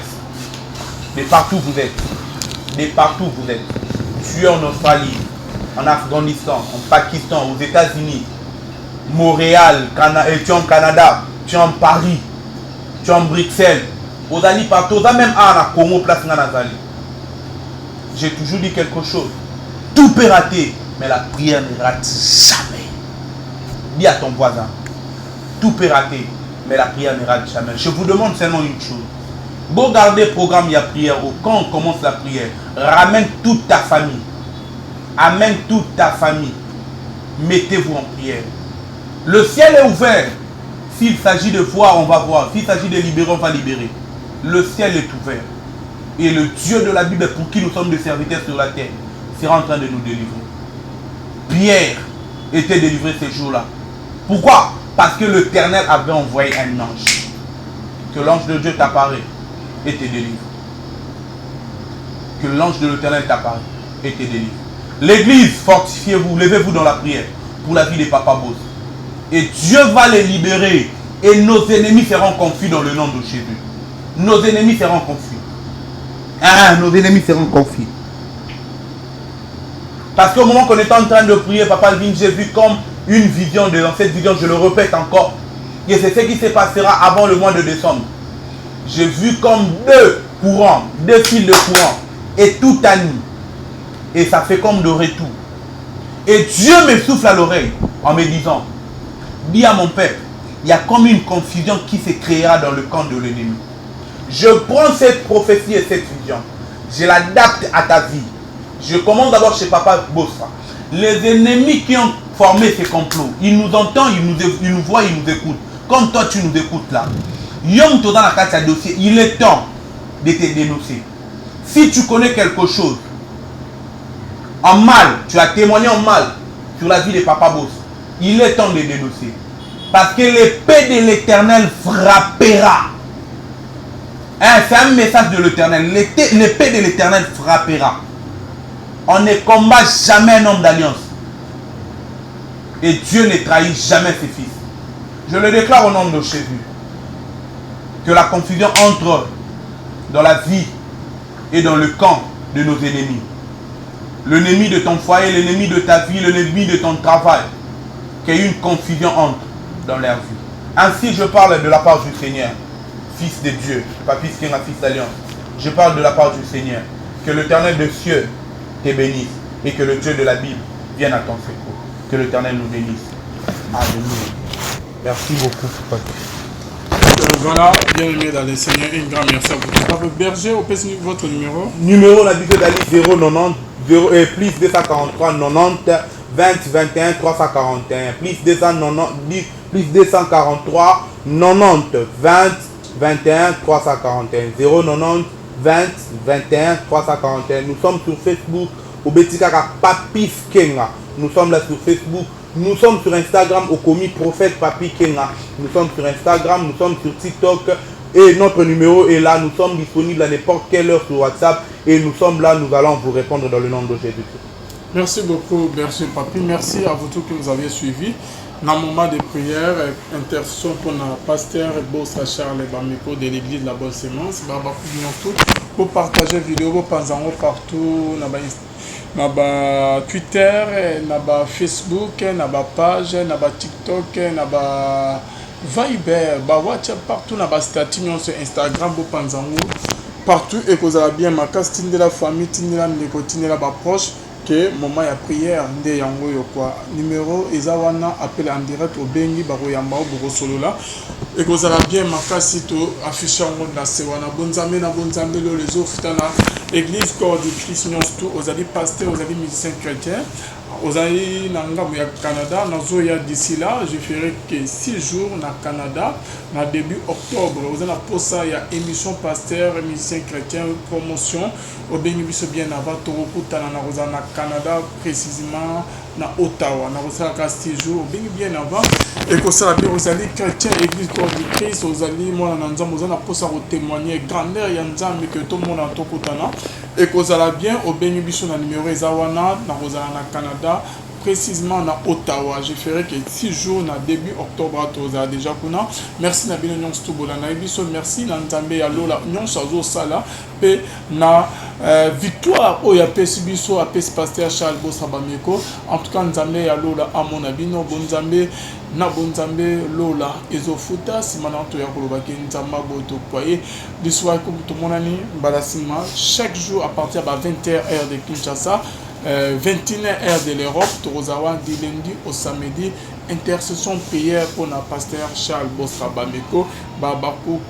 De partout vous êtes. De partout vous êtes. Tu es en Australie, en Afghanistan, en Pakistan, aux États-Unis, Montréal, tu es en Canada, tu es en Paris, tu es en Bruxelles, aux alliés partout, même à Congo, place Nazali. J'ai toujours dit quelque chose. Tout peut rater, mais la prière ne rate jamais. Dis à ton voisin. Tout peut rater, mais la prière ne rate jamais. Je vous demande seulement une chose. Bon, gardez le programme, il y a prière. Quand on commence la prière, ramène toute ta famille. Amène toute ta famille. Mettez-vous en prière. Le ciel est ouvert. S'il s'agit de voir, on va voir. S'il s'agit de libérer, on va libérer. Le ciel est ouvert. Et le Dieu de la Bible, pour qui nous sommes des serviteurs sur la terre, sera en train de nous délivrer. Pierre était délivré ces jours-là. Pourquoi? Parce que l'Éternel avait envoyé un ange. Que l'ange de Dieu t'apparaît et te délivre. Que l'ange de l'Éternel t'apparaît et te délivre. L'église, fortifiez-vous, levez-vous dans la prière pour la vie des Papa Boss. Et Dieu va les libérer. Et nos ennemis seront confus dans le nom de Jésus. Nos ennemis seront confus. Ah, nos ennemis seront confus. Parce qu'au moment qu'on est en train de prier, Papa Alvin, j'ai vu comme une vision, dans cette vision, je le répète encore, et c'est ce qui se passera avant le mois de décembre. J'ai vu comme deux fils de courant, et tout à nu. Et ça fait comme de retour. Et Dieu me souffle à l'oreille en me disant, dis à mon peuple, il y a comme une confusion qui se créera dans le camp de l'ennemi. Je prends cette prophétie et cette vision, je l'adapte à ta vie. Je commence d'abord chez Papa Bossa. Les ennemis qui ont formé ces complots, ils nous entendent, ils nous voient, ils nous écoutent. Comme toi, tu nous écoutes là. Yom dans la carte à dossier, il est temps de te dénoncer. Si tu connais quelque chose, en mal, tu as témoigné en mal sur la vie de Papa Boss, il est temps de dénoncer. Parce que l'épée de l'Éternel frappera. Hein, c'est un message de l'Éternel. L'épée de l'Éternel frappera. On ne combat jamais un homme d'alliance. Et Dieu ne trahit jamais ses fils. Je le déclare au nom de Jésus. Que la confusion entre dans la vie et dans le camp de nos ennemis. L'ennemi de ton foyer, l'ennemi de ta vie, l'ennemi de ton travail. Qu'il y ait une confusion entre dans leur vie. Ainsi je parle de la part du Seigneur, Fils de Dieu, pas fils qui est un fils d'alliance. Je parle de la part du Seigneur. Que l'Éternel des cieux te bénisse et que le Dieu de la Bible vienne à ton secours. Que l'Éternel nous bénisse. Alléluia. Merci beaucoup, Papi. Voilà, bien aimé dans les Seigneurs, un grand merci à vous. Papa Berger, au PS votre numéro. Numéro d'habitude d'Ali 090 plus 243 90 20 21 341 plus 290 plus 243 90 20 21 341 090 20 21 341. Nous sommes sur Facebook au Betikaka Papi Kenga. Nous sommes là sur Facebook. Nous sommes sur Instagram au commis prophète Papi Kenga. Nous sommes sur Instagram, nous sommes sur TikTok. Et notre numéro est là. Nous sommes disponibles à n'importe quelle heure sur WhatsApp. Et nous sommes là, nous allons vous répondre dans le nom de Jésus. Merci beaucoup, Berger Papi. Merci à vous tous que vous avez suivi. Dans le moment de prière, intercession pour le pasteur Bossa Charles Bameko de l'église de la Bonne Sémence. Pour partager la vidéo, pour penser partout. Na ba Twitter, na ba Facebook, na ba page, na ba TikTok, na ba Viber, ba WhatsApp, partout na ba statut sur Instagram, bo panzango partout et que vous avez bien ma casse de la famille, tinde la ndeko, tinde la ba proche que moment ya prière nde yango yo quoi numéro ezawana appel en direct au bengi ba royamba au boko solo là et que vous avez bien ma casse to afficher en mode na sewana bonzambe na bonzambe les autres na église corps de Christ nyons tout aux allez pasteur aux allez musiciens chrétiens aux allez nanga ya Canada nazo ya d'ici là je ferai que 6 jours na Canada na début octobre aux allez posa ya émission pasteur musicien chrétien promotion au bengi biso bien avant tokutana na roza na Canada précisément na Ottawa na roza ka 6 jours au bengi bien avant et que ça bien aux allez chrétien église corps de Christ aux allez moi na nzambo aux allez posa ko témoigner grandeur ya nzambe que tout le monde a tokutana et que ça bien au bengi biso na numéro ezawana na roza na Canada précisément na Ottawa. Je ferai que 6 jours na début octobre à Toza déjà kuna. Merci na bino nyonso tubola na biso merci na nzambe ya lola nyonso azo sala pe na victoire o ya pesi biso a pesi pasteur Charles Bossa Bameko. En tout cas nzambe ya lola amona bino bonzambe na bonzambe lola ezofuta simana to ya koloba ke nzamba boto kwaye biswa ko to monani balasima chaque jour à partir de 20h heure de Kinshasa 21h de l'Europe, Torozawa du lundi au samedi, intercession prière pour le pasteur Charles Bossa Bameko, Babakou,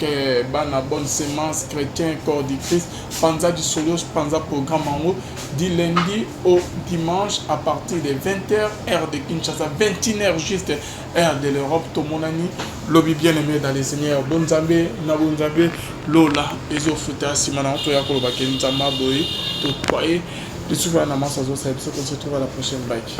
Bana Bonne Sémence, Chrétien, Corps du Christ, Panza du Solos, Panza Programme en haut, du lundi au dimanche à partir de 20h, heure de Kinshasa, 21h juste, heure de l'Europe, Tomonani, lobby bien aimé dans les seigneurs, Bonzambe, Nabonzambe, Lola, Ezofuta, Simana, Toyakolo Baken, Zama, Boy, tout croyez. Je suis à la masse à Zosa, on se retrouve à la prochaine bike.